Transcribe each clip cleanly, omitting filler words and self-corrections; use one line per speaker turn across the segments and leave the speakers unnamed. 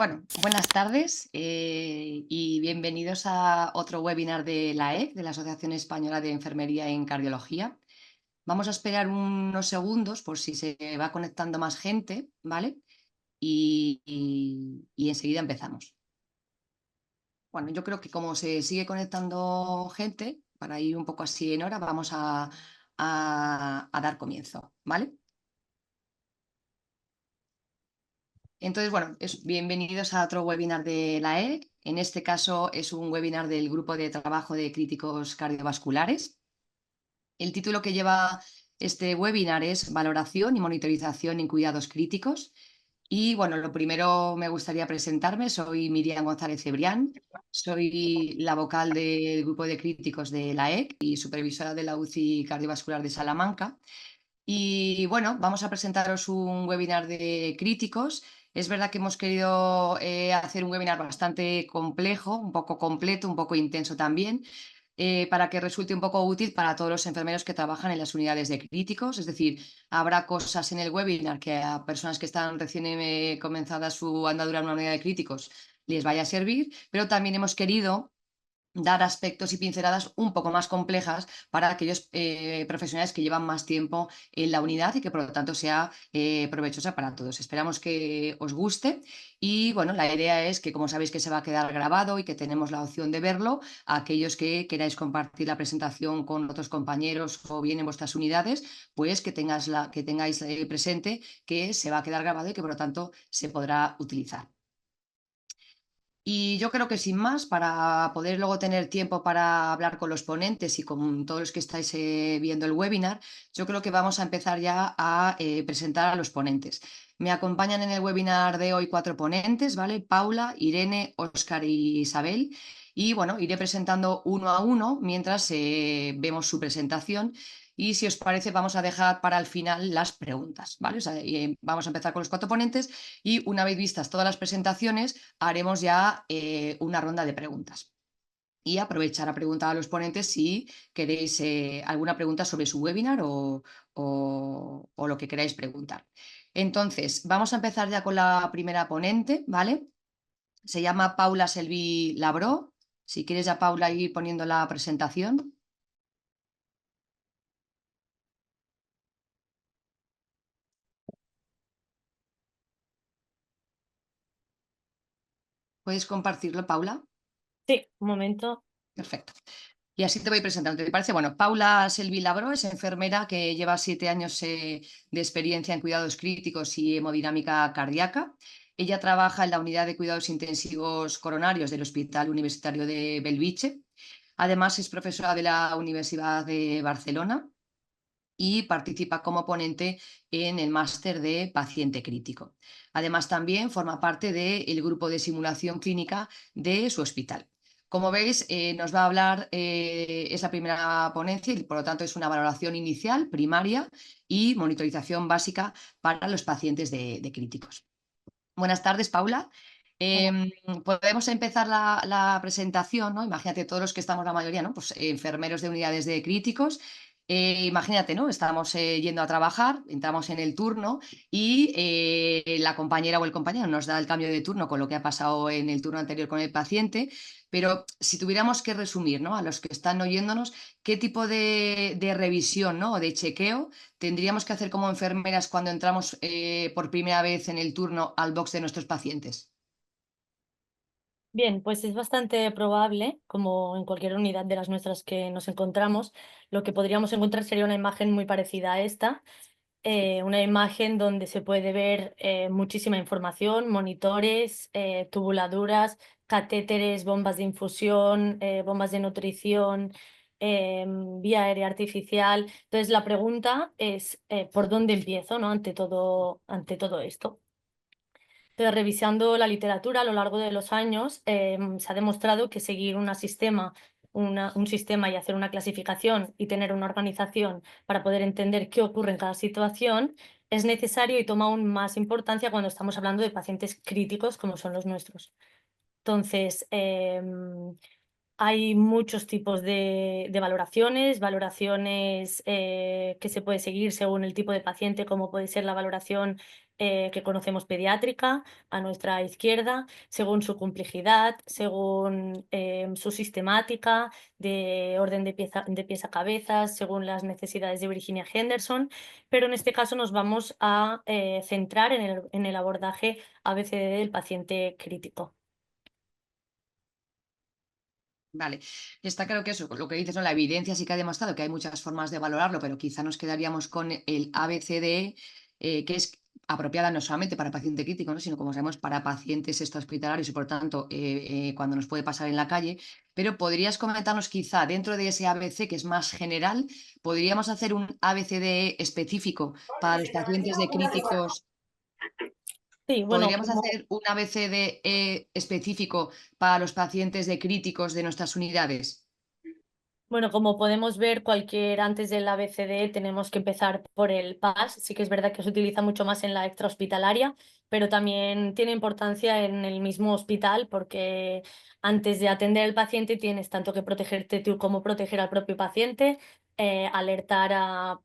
Bueno, buenas tardes y bienvenidos a otro webinar de la AEC, de la Asociación Española de Enfermería en Cardiología. Vamos a esperar unos segundos por si se va conectando más gente, ¿vale? Y enseguida empezamos. Bueno, yo creo que como se sigue conectando gente, para ir un poco así en hora, vamos a dar comienzo, ¿vale? Entonces, bueno, bienvenidos a otro webinar de la AEC. En este caso es un webinar del Grupo de Trabajo de Críticos Cardiovasculares. El título que lleva este webinar es Valoración y monitorización en cuidados críticos. Y bueno, lo primero me gustaría presentarme. Soy Miriam González Cebrián. Soy la vocal del Grupo de Críticos de la AEC y supervisora de la UCI Cardiovascular de Salamanca. Y bueno, vamos a presentaros un webinar de críticos. Es verdad que hemos querido hacer un webinar bastante complejo, un poco completo, un poco intenso también, para que resulte un poco útil para todos los enfermeros que trabajan en las unidades de críticos. Es decir, habrá cosas en el webinar que a personas que están recién comenzada su andadura en una unidad de críticos les vaya a servir, pero también hemos querido dar aspectos y pinceladas un poco más complejas para aquellos profesionales que llevan más tiempo en la unidad y que por lo tanto sea provechosa para todos. Esperamos que os guste y bueno, la idea es que como sabéis que se va a quedar grabado y que tenemos la opción de verlo, a aquellos que queráis compartir la presentación con otros compañeros o bien en vuestras unidades, pues que tengáis presente que se va a quedar grabado y que por lo tanto se podrá utilizar. Y yo creo que sin más, para poder luego tener tiempo para hablar con los ponentes y con todos los que estáis viendo el webinar, yo creo que vamos a empezar ya a presentar a los ponentes. Me acompañan en el webinar de hoy 4 ponentes, ¿vale? Paula, Irene, Óscar y Isabel. Y bueno, iré presentando uno a uno mientras vemos su presentación. Y si os parece, vamos a dejar para el final las preguntas, ¿vale? O sea, vamos a empezar con los 4 ponentes y una vez vistas todas las presentaciones, haremos ya una ronda de preguntas. Y aprovechar a preguntar a los ponentes si queréis alguna pregunta sobre su webinar o lo que queráis preguntar. Entonces, vamos a empezar ya con la primera ponente, ¿vale? Se llama Paula Selví Labró. Si quieres ya, Paula, ir poniendo la presentación. ¿Puedes compartirlo, Paula?
Sí, un momento.
Perfecto. Y así te voy presentando. ¿Te parece? Bueno, Paula Selvi Labró es enfermera que lleva 7 años de experiencia en cuidados críticos y hemodinámica cardíaca. Ella trabaja en la unidad de cuidados intensivos coronarios del Hospital Universitario de Bellvitge. Además, es profesora de la Universidad de Barcelona y participa como ponente en el máster de paciente crítico. Además, también forma parte del grupo de simulación clínica de su hospital. Como veis, nos va a hablar, es la primera ponencia y por lo tanto es una valoración inicial, primaria y monitorización básica para los pacientes de críticos. Buenas tardes, Paula.
Hola.
Podemos empezar la presentación, ¿no? Imagínate todos los que estamos, la mayoría, ¿no? Pues enfermeros de unidades de críticos. Imagínate, ¿no? Estamos yendo a trabajar, entramos en el turno y la compañera o el compañero nos da el cambio de turno con lo que ha pasado en el turno anterior con el paciente, pero si tuviéramos que resumir, ¿no? A los que están oyéndonos, ¿qué tipo de revisión, ¿no? O de chequeo tendríamos que hacer como enfermeras cuando entramos por primera vez en el turno al box de nuestros pacientes?
Bien, pues es bastante probable, como en cualquier unidad de las nuestras que nos encontramos, lo que podríamos encontrar sería una imagen muy parecida a esta, una imagen donde se puede ver muchísima información, monitores, tubuladuras, catéteres, bombas de infusión, bombas de nutrición, vía aérea artificial. Entonces la pregunta es, ¿por dónde empiezo, ¿no? Ante todo esto. Entonces, revisando la literatura a lo largo de los años, se ha demostrado que seguir un sistema y hacer una clasificación y tener una organización para poder entender qué ocurre en cada situación es necesario y toma aún más importancia cuando estamos hablando de pacientes críticos como son los nuestros. Entonces, hay muchos tipos de valoraciones que se puede seguir según el tipo de paciente, como puede ser la valoración que conocemos pediátrica a nuestra izquierda, según su complejidad, según su sistemática, de orden de pies a cabeza, según las necesidades de Virginia Henderson, pero en este caso nos vamos a centrar en el abordaje ABCD del paciente crítico.
Vale, está claro que eso, lo que dices, ¿no? La evidencia sí que ha demostrado que hay muchas formas de valorarlo, pero quizá nos quedaríamos con el ABCDE, que es apropiada no solamente para paciente crítico, ¿no? Sino como sabemos para pacientes extrahospitalarios y por tanto cuando nos puede pasar en la calle. Pero podrías comentarnos quizá dentro de ese ABC que es más general, podríamos hacer un ABCDE específico para los pacientes de críticos.
Sí, bueno,
¿Podríamos hacer un ABCDE específico para los pacientes de críticos de nuestras unidades?
Bueno, como podemos ver, antes del ABCD tenemos que empezar por el PAS. Sí que es verdad que se utiliza mucho más en la extrahospitalaria, pero también tiene importancia en el mismo hospital porque antes de atender al paciente tienes tanto que protegerte tú como proteger al propio paciente, alertar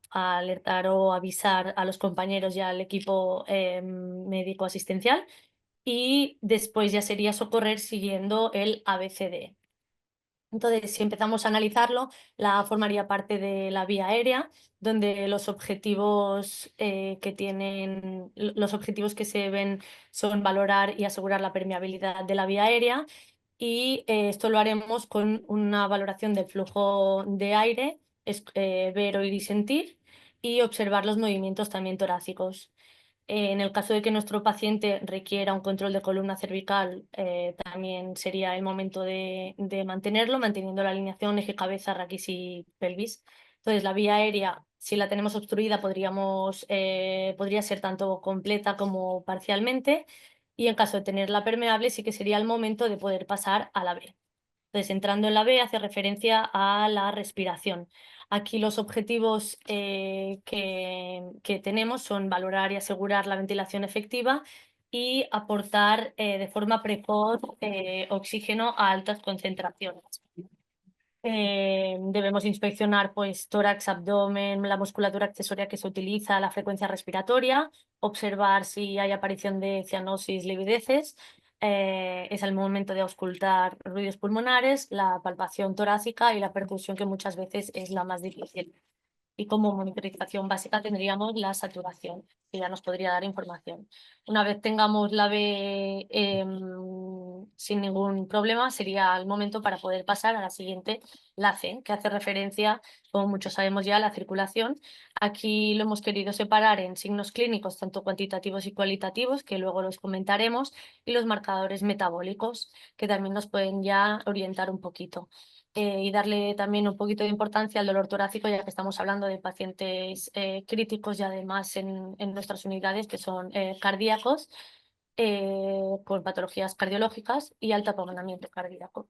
o avisar a los compañeros y al equipo médico asistencial, y después ya sería socorrer siguiendo el ABCD. Entonces, si empezamos a analizarlo, la A formaría parte de la vía aérea, donde los objetivos los objetivos que se ven son valorar y asegurar la permeabilidad de la vía aérea, y esto lo haremos con una valoración del flujo de aire, ver, oír y sentir, y observar los movimientos también torácicos. En el caso de que nuestro paciente requiera un control de columna cervical, también sería el momento de mantenerlo, manteniendo la alineación eje cabeza, raquis y pelvis. Entonces, la vía aérea, si la tenemos obstruida, podría ser tanto completa como parcialmente, y en caso de tenerla permeable, sí que sería el momento de poder pasar a la B. Entonces, entrando en la B, hace referencia a la respiración. Aquí los objetivos que tenemos son valorar y asegurar la ventilación efectiva y aportar de forma precoz oxígeno a altas concentraciones. Debemos inspeccionar pues tórax, abdomen, la musculatura accesoria que se utiliza, la frecuencia respiratoria, observar si hay aparición de cianosis, livideces. Es el momento de auscultar ruidos pulmonares, la palpación torácica y la percusión, que muchas veces es la más difícil. Y como monitorización básica tendríamos la saturación, que ya nos podría dar información. Una vez tengamos la B sin ningún problema, sería el momento para poder pasar a la siguiente, la C, que hace referencia, como muchos sabemos ya, a la circulación. Aquí lo hemos querido separar en signos clínicos, tanto cuantitativos y cualitativos, que luego los comentaremos, y los marcadores metabólicos, que también nos pueden ya orientar un poquito. Y darle también un poquito de importancia al dolor torácico, ya que estamos hablando de pacientes críticos y además en nuestras unidades que son cardíacos, con patologías cardiológicas y alto apagamiento cardíaco.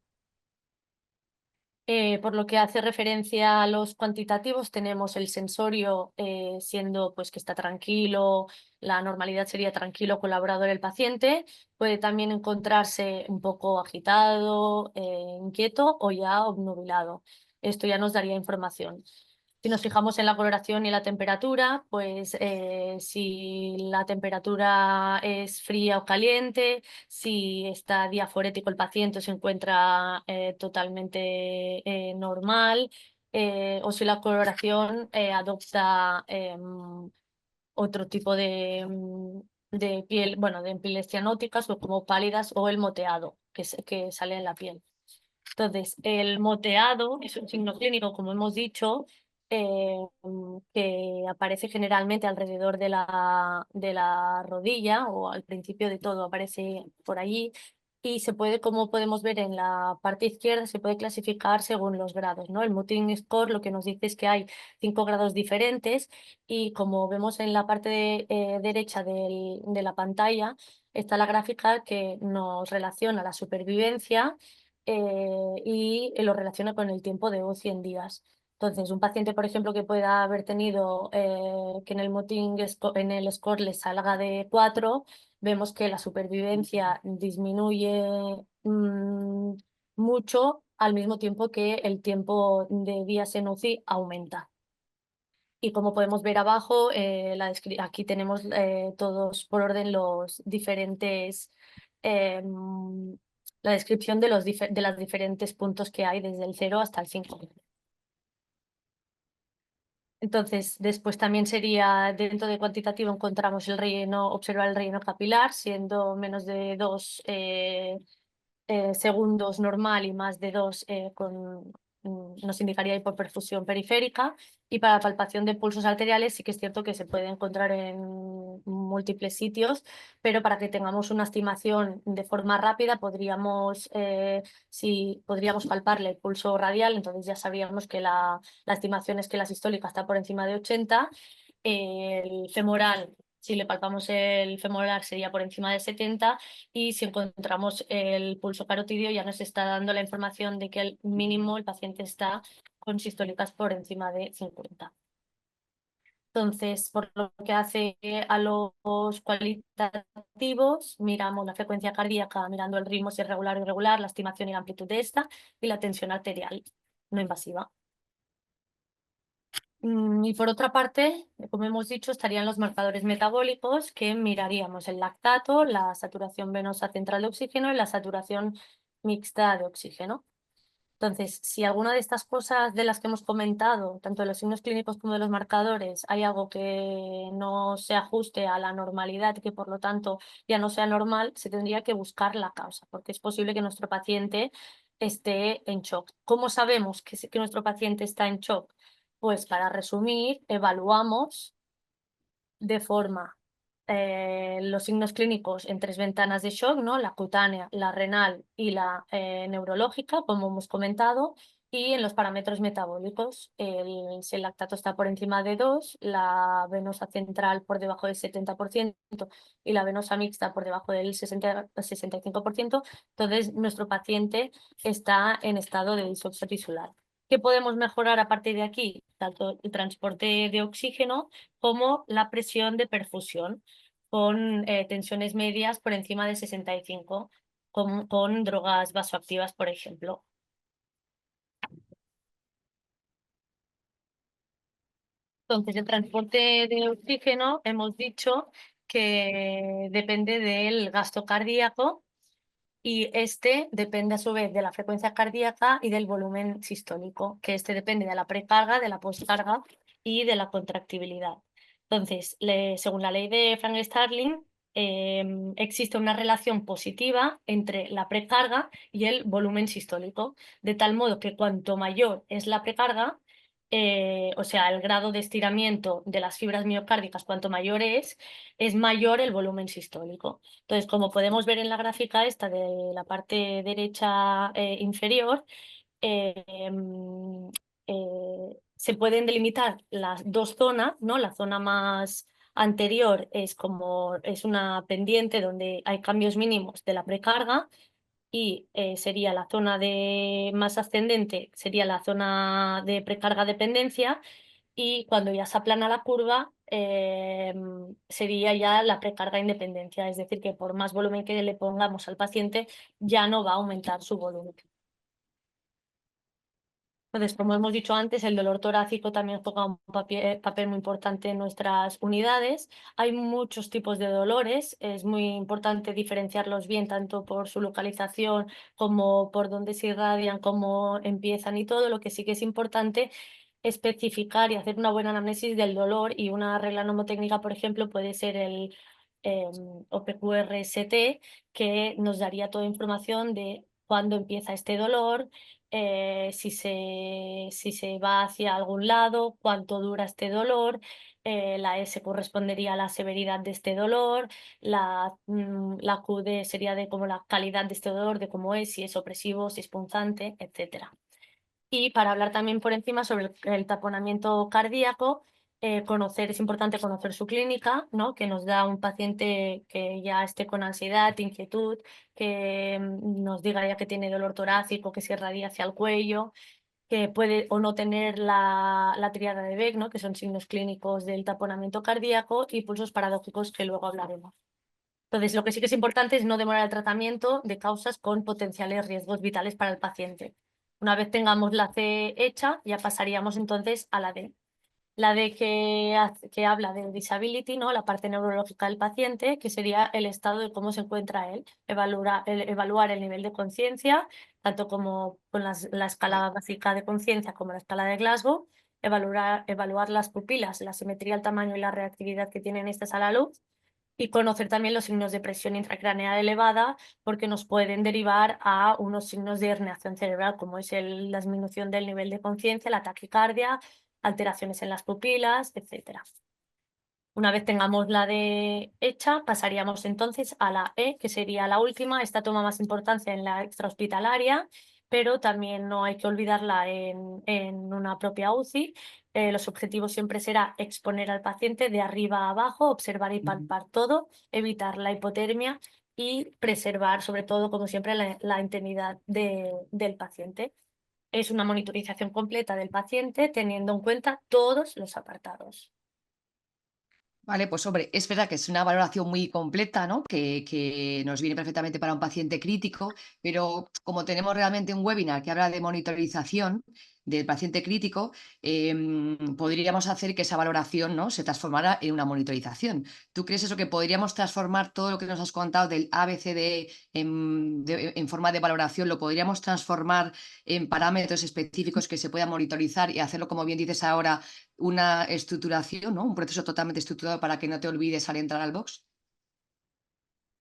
Por lo que hace referencia a los cuantitativos, tenemos el sensorio siendo pues que está tranquilo, la normalidad sería tranquilo, colaborador el paciente, puede también encontrarse un poco agitado, inquieto o ya obnubilado. Esto ya nos daría información. Si nos fijamos en la coloración y la temperatura, pues si la temperatura es fría o caliente, si está diaforético el paciente, se encuentra totalmente normal, o si la coloración adopta otro tipo de piel, bueno, de pieles cianóticas o como pálidas, o el moteado que sale en la piel. Entonces, el moteado es un signo clínico, como hemos dicho, que aparece generalmente alrededor de la rodilla, o al principio de todo aparece por allí, y se puede, como podemos ver en la parte izquierda, se puede clasificar según los grados, ¿no? El Mutin Score lo que nos dice es que hay 5 grados diferentes, y como vemos en la parte derecha de la pantalla, está la gráfica que nos relaciona la supervivencia y lo relaciona con el tiempo de UCI en días. Entonces, un paciente, por ejemplo, que pueda haber tenido que en el en el score le salga de 4, vemos que la supervivencia disminuye mucho, al mismo tiempo que el tiempo de días en UCI aumenta. Y como podemos ver abajo, aquí tenemos todos por orden los diferentes, la descripción de de los diferentes puntos que hay desde el 0 hasta el 5. Entonces, después también sería, dentro de cuantitativo, encontramos el relleno, observar el relleno capilar, siendo menos de 2 segundos normal y más de 2 nos indicaría hipoperfusión periférica. Y para palpación de pulsos arteriales sí que es cierto que se puede encontrar en múltiples sitios, pero para que tengamos una estimación de forma rápida podríamos palparle el pulso radial, entonces ya sabríamos que la estimación es que la sistólica está por encima de 80, el femoral, si le palpamos el femoral sería por encima de 70, y si encontramos el pulso carotidio ya nos está dando la información de que el mínimo el paciente está con sistólicas por encima de 50. Entonces, por lo que hace a los cualitativos, miramos la frecuencia cardíaca, mirando el ritmo si es regular o irregular, la estimación y la amplitud de esta, y la tensión arterial no invasiva. Y por otra parte, como hemos dicho, estarían los marcadores metabólicos, que miraríamos el lactato, la saturación venosa central de oxígeno y la saturación mixta de oxígeno. Entonces, si alguna de estas cosas de las que hemos comentado, tanto de los signos clínicos como de los marcadores, hay algo que no se ajuste a la normalidad y que por lo tanto ya no sea normal, se tendría que buscar la causa, porque es posible que nuestro paciente esté en shock. ¿Cómo sabemos que nuestro paciente está en shock? Pues para resumir, evaluamos de forma los signos clínicos en 3 ventanas de shock, ¿no? La cutánea, la renal y la neurológica, como hemos comentado, y en los parámetros metabólicos, si el lactato está por encima de 2, la venosa central por debajo del 70% y la venosa mixta por debajo del 65%, entonces nuestro paciente está en estado de disoxia tisular. ¿Qué podemos mejorar a partir de aquí? Tanto el transporte de oxígeno como la presión de perfusión, con tensiones medias por encima de 65, con drogas vasoactivas, por ejemplo. Entonces, el transporte de oxígeno hemos dicho que depende del gasto cardíaco, y este depende a su vez de la frecuencia cardíaca y del volumen sistólico, que este depende de la precarga, de la postcarga y de la contractibilidad. Entonces, según la ley de Frank-Starling, existe una relación positiva entre la precarga y el volumen sistólico, de tal modo que cuanto mayor es la precarga, o sea, el grado de estiramiento de las fibras miocárdicas, cuanto mayor es mayor el volumen sistólico. Entonces, como podemos ver en la gráfica esta de la parte derecha inferior, em, se pueden delimitar las dos zonas, ¿no? La zona más anterior es una pendiente donde hay cambios mínimos de la precarga, y sería la zona de más ascendente, sería la zona de precarga dependencia, y cuando ya se aplana la curva sería ya la precarga independencia, es decir, que por más volumen que le pongamos al paciente ya no va a aumentar su volumen. Entonces, como hemos dicho antes, el dolor torácico también juega un papel muy importante en nuestras unidades. Hay muchos tipos de dolores, es muy importante diferenciarlos bien, tanto por su localización como por dónde se irradian, cómo empiezan y todo. Lo que sí que es importante especificar y hacer una buena anamnesis del dolor, y una regla mnemotécnica, por ejemplo, puede ser el OPQR-ST, que nos daría toda información de cuándo empieza este dolor, si se va hacia algún lado, cuánto dura este dolor, la S correspondería a la severidad de este dolor, la QD sería de como la calidad de este dolor, de cómo es, si es opresivo, si es punzante, etcétera. Y para hablar también por encima sobre el taponamiento cardíaco, es importante conocer su clínica, ¿no? Que nos da un paciente que ya esté con ansiedad, inquietud, que nos diga ya que tiene dolor torácico, que se irradia hacia el cuello, que puede o no tener la tríada de Beck, ¿no? Que son signos clínicos del taponamiento cardíaco, y pulsos paradójicos, que luego hablaremos. Entonces, lo que sí que es importante es no demorar el tratamiento de causas con potenciales riesgos vitales para el paciente. Una vez tengamos la C hecha, ya pasaríamos entonces a la D. La D que habla de disability, ¿no? La parte neurológica del paciente, que sería el estado de cómo se encuentra él, evaluar el nivel de conciencia, tanto como con la escala básica de conciencia como la escala de Glasgow, evaluar las pupilas, la simetría, el tamaño y la reactividad que tienen estas a la luz, y conocer también los signos de presión intracraneal elevada, porque nos pueden derivar a unos signos de herniación cerebral, como es la disminución del nivel de conciencia, la taquicardia, alteraciones en las pupilas, etcétera. Una vez tengamos la D hecha, pasaríamos entonces a la E, que sería la última. Esta toma más importancia en la extrahospitalaria, pero también no hay que olvidarla en una propia UCI. Los objetivos siempre será exponer al paciente de arriba a abajo, observar y palpar todo, evitar la hipotermia y preservar, sobre todo, como siempre, la intimidad del paciente. Es una monitorización completa del paciente teniendo en cuenta todos los apartados.
Vale, pues hombre, es verdad que es una valoración muy completa, ¿no? Que nos viene perfectamente para un paciente crítico, pero como tenemos realmente un webinar que habla de monitorización del paciente crítico, podríamos hacer que esa valoración, ¿no? Se transformara en una monitorización. ¿Tú crees eso que podríamos transformar todo lo que nos has contado del ABCD en forma de valoración, lo podríamos transformar en parámetros específicos que se puedan monitorizar y hacerlo, como bien dices ahora, una estructuración, ¿no? Un proceso totalmente estructurado para que no te olvides al entrar al box?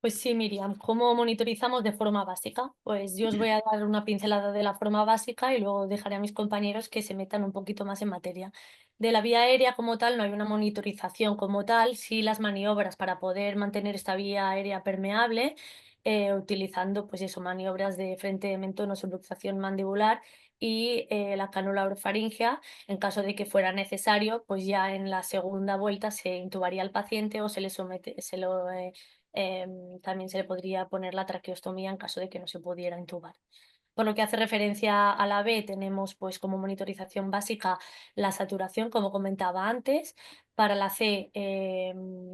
Pues sí, Miriam, ¿cómo monitorizamos de forma básica? Pues yo os voy a dar una pincelada de la forma básica y luego dejaré a mis compañeros que se metan un poquito más en materia. De la vía aérea como tal no hay una monitorización como tal, sí las maniobras para poder mantener esta vía aérea permeable, utilizando pues eso, maniobras de frente de mentón o subluxación mandibular y la cánula orofaringea. En caso de que fuera necesario, pues ya en la segunda vuelta se intubaría al paciente o se le somete, también se le podría poner la traqueostomía en caso de que no se pudiera intubar. Por lo que hace referencia a la B, tenemos pues como monitorización básica la saturación, como comentaba antes. Para la C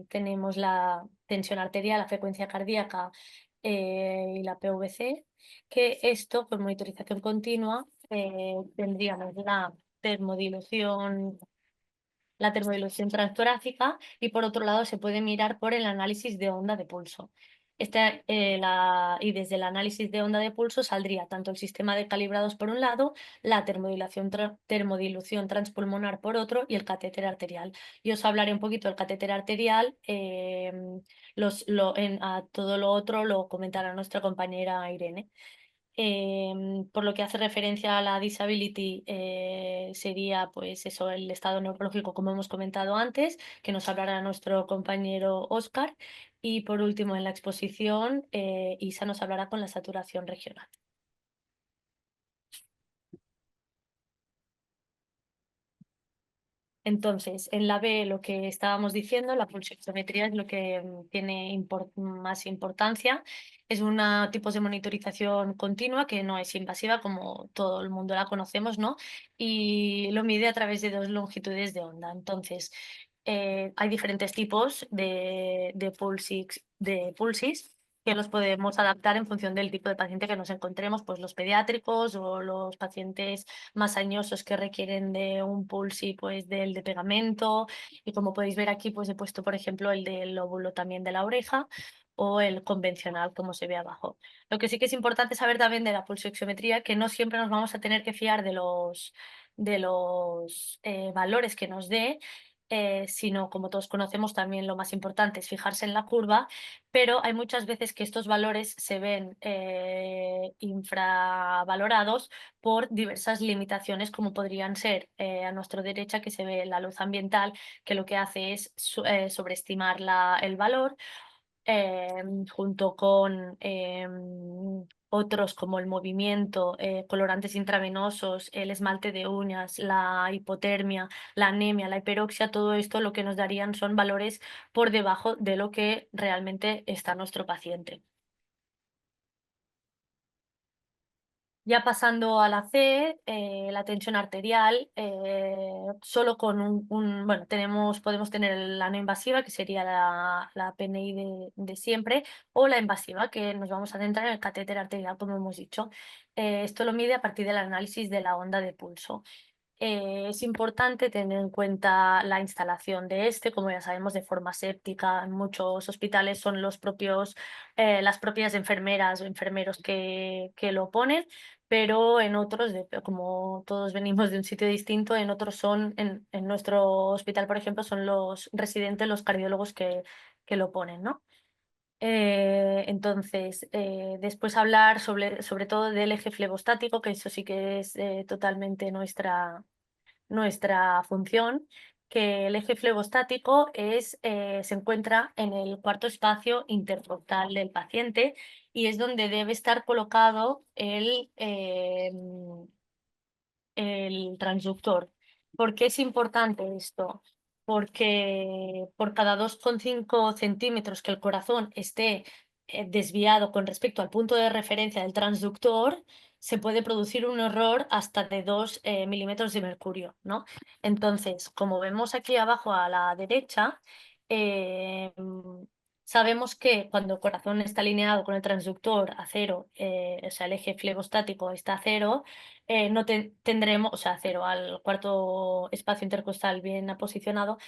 tenemos la tensión arterial, la frecuencia cardíaca y la PVC, que esto con monitorización continua tendríamos la termodilución transtorácica y por otro lado se puede mirar por el análisis de onda de pulso. Y desde el análisis de onda de pulso saldría tanto el sistema de calibrados por un lado, la termodilución transpulmonar por otro y el catéter arterial. Y os hablaré un poquito del catéter arterial, a todo lo otro lo comentará nuestra compañera Irene. Por lo que hace referencia a la disability, sería pues eso, el estado neurológico, como hemos comentado antes, que nos hablará nuestro compañero Oscar. Y por último, en la exposición, Isa nos hablará con la saturación regional. Entonces, en la B, lo que estábamos diciendo, la pulsioximetría es lo que tiene más importancia. Es un tipo de monitorización continua que no es invasiva, como todo el mundo la conocemos, ¿no? Y lo mide a través de dos longitudes de onda. Entonces, hay diferentes tipos de pulsis que los podemos adaptar en función del tipo de paciente que nos encontremos, pues los pediátricos o los pacientes más añosos que requieren de un pulsi pues del de pegamento, y como podéis ver aquí pues he puesto por ejemplo el del lóbulo también de la oreja o el convencional como se ve abajo. Lo que sí que es importante saber también de la pulsioxiometría, que no siempre nos vamos a tener que fiar de los valores que nos dé, sino como todos conocemos también lo más importante es fijarse en la curva, pero hay muchas veces que estos valores se ven infravalorados por diversas limitaciones, como podrían ser a nuestra derecha, que se ve la luz ambiental, que lo que hace es sobreestimar el valor, junto con otros como el movimiento, colorantes intravenosos, el esmalte de uñas, la hipotermia, la anemia, la hiperoxia. Todo esto lo que nos darían son valores por debajo de lo que realmente está nuestro paciente. Ya pasando a la C, la tensión arterial, solo con bueno, podemos tener la no invasiva, que sería la PNI de siempre, o la invasiva, que nos vamos a centrar en el catéter arterial, como hemos dicho. Esto lo mide a partir del análisis de la onda de pulso. es importante tener en cuenta la instalación de este, como ya sabemos, de forma séptica. En muchos hospitales son las propias enfermeras o enfermeros que lo ponen, pero en otros, como todos venimos de un sitio distinto, en otros en nuestro hospital, por ejemplo, son los residentes, los cardiólogos que lo ponen, ¿no? Entonces, después hablar sobre todo del eje flebostático, que eso sí que es totalmente nuestra función, que el eje flebostático se encuentra en el cuarto espacio intercostal del paciente y es donde debe estar colocado el transductor. ¿Por qué es importante esto? Porque por cada 2,5 centímetros que el corazón esté desviado con respecto al punto de referencia del transductor, se puede producir un error hasta de 2 milímetros de mercurio, ¿no? Entonces, como vemos aquí abajo a la derecha, eh, sabemos que cuando el corazón está alineado con el transductor a cero, o sea, el eje flebostático está a cero, no tendremos, o sea, cero al cuarto espacio intercostal bien posicionado,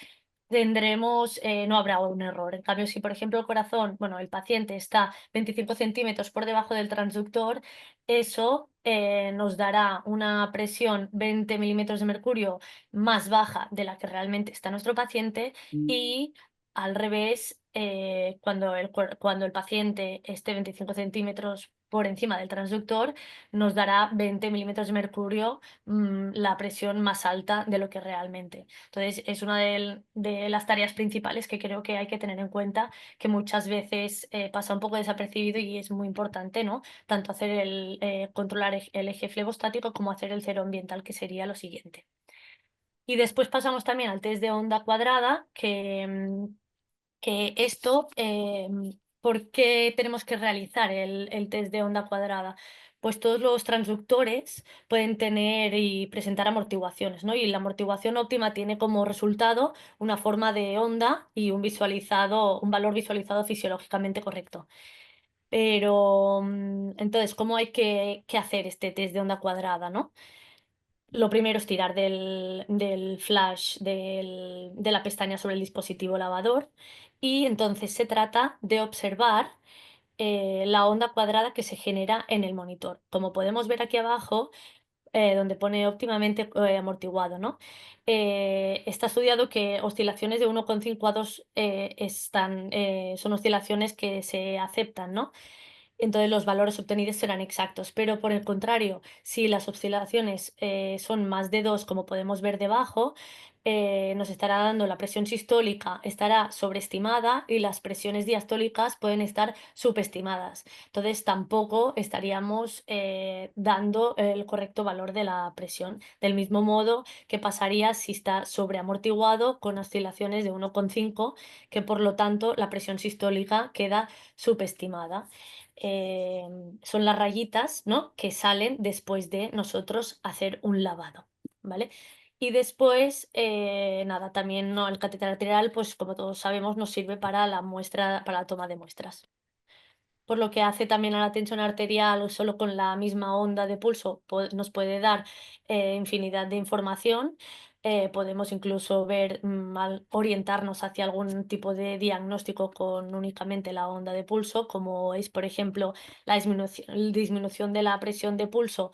no habrá un error. En cambio, si por ejemplo el corazón, bueno, el paciente está 25 centímetros por debajo del transductor, eso nos dará una presión 20 milímetros de mercurio más baja de la que realmente está nuestro paciente y al revés, cuando el paciente esté 25 centímetros por encima del transductor, nos dará 20 milímetros de mercurio, la presión más alta de lo que realmente. Entonces, es una de las tareas principales que creo que hay que tener en cuenta, que muchas veces pasa un poco desapercibido y es muy importante, ¿no? Tanto hacer controlar el eje flebostático como hacer el cero ambiental, que sería lo siguiente. Y después pasamos también al test de onda cuadrada, que esto, ¿por qué tenemos que realizar el test de onda cuadrada? Pues todos los transductores pueden tener y presentar amortiguaciones, ¿no? Y la amortiguación óptima tiene como resultado una forma de onda y un valor visualizado fisiológicamente correcto. Pero, entonces, ¿cómo hay que hacer este test de onda cuadrada, ¿no? Lo primero es tirar del flash de la pestaña sobre el dispositivo lavador y entonces se trata de observar la onda cuadrada que se genera en el monitor. Como podemos ver aquí abajo, donde pone óptimamente amortiguado, ¿no? Está estudiado que oscilaciones de 1,5 a 2 son oscilaciones que se aceptan, ¿no? Entonces los valores obtenidos serán exactos. Pero por el contrario, si las oscilaciones son más de 2, como podemos ver debajo, nos estará dando la presión sistólica, estará sobreestimada y las presiones diastólicas pueden estar subestimadas. Entonces tampoco estaríamos dando el correcto valor de la presión. Del mismo modo que pasaría si está sobreamortiguado con oscilaciones de 1,5, que por lo tanto la presión sistólica queda subestimada. Son las rayitas, ¿no?, que salen después de nosotros hacer un lavado, ¿vale? Y después, nada, también, ¿no?, el catéter arterial, pues como todos sabemos, nos sirve para para la toma de muestras. Por lo que hace también a la tensión arterial, solo con la misma onda de pulso nos puede dar infinidad de información. Podemos incluso orientarnos hacia algún tipo de diagnóstico con únicamente la onda de pulso, como es, por ejemplo, la disminución de la presión de pulso.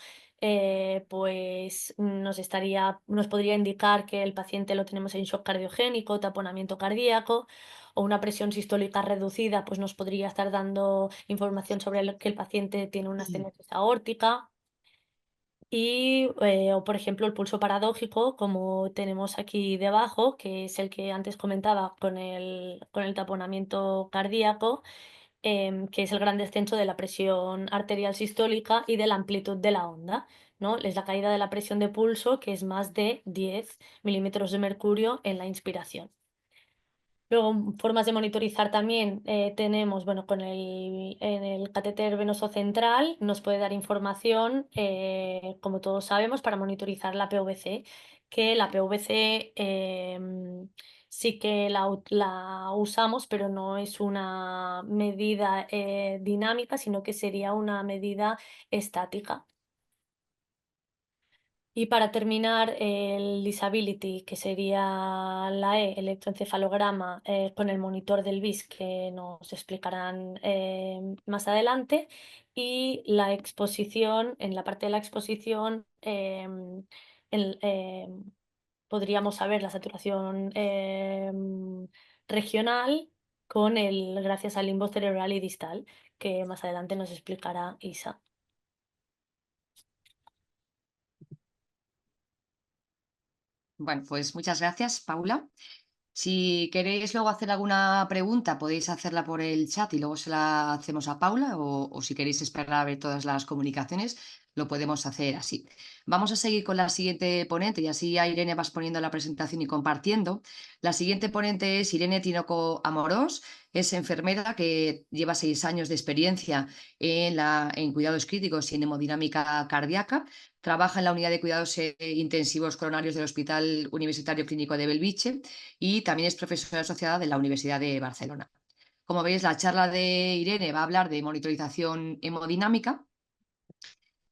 Pues nos podría indicar que el paciente lo tenemos en shock cardiogénico, taponamiento cardíaco, o una presión sistólica reducida, pues nos podría estar dando información sobre que el paciente tiene una estenosis aórtica. O por ejemplo, el pulso paradójico, como tenemos aquí debajo, que es el que antes comentaba con el taponamiento cardíaco, que es el gran descenso de la presión arterial sistólica y de la amplitud de la onda, ¿no? Es la caída de la presión de pulso, que es más de 10 milímetros de mercurio en la inspiración. Luego, formas de monitorizar también tenemos, bueno, en el catéter venoso central nos puede dar información, como todos sabemos, para monitorizar la PVC, que la PVC sí que la usamos, pero no es una medida dinámica, sino que sería una medida estática. Y para terminar, el disability, que sería la electroencefalograma, con el monitor del BIS, que nos explicarán más adelante. Y la exposición, en la parte de la exposición, podríamos saber la saturación regional gracias al limbo cerebral y distal, que más adelante nos explicará Isa.
Bueno, pues muchas gracias, Paula. Si queréis luego hacer alguna pregunta, podéis hacerla por el chat y luego se la hacemos a Paula, o si queréis esperar a ver todas las comunicaciones, lo podemos hacer así. Vamos a seguir con la siguiente ponente y así a Irene vas poniendo la presentación y compartiendo. La siguiente ponente es Irene Tinoco Amorós, es enfermera que lleva 6 años de experiencia en cuidados críticos y en hemodinámica cardíaca. Trabaja en la unidad de cuidados intensivos coronarios del Hospital Universitario Clínico de Belviche y también es profesora asociada de la Universidad de Barcelona. Como veis, la charla de Irene va a hablar de monitorización hemodinámica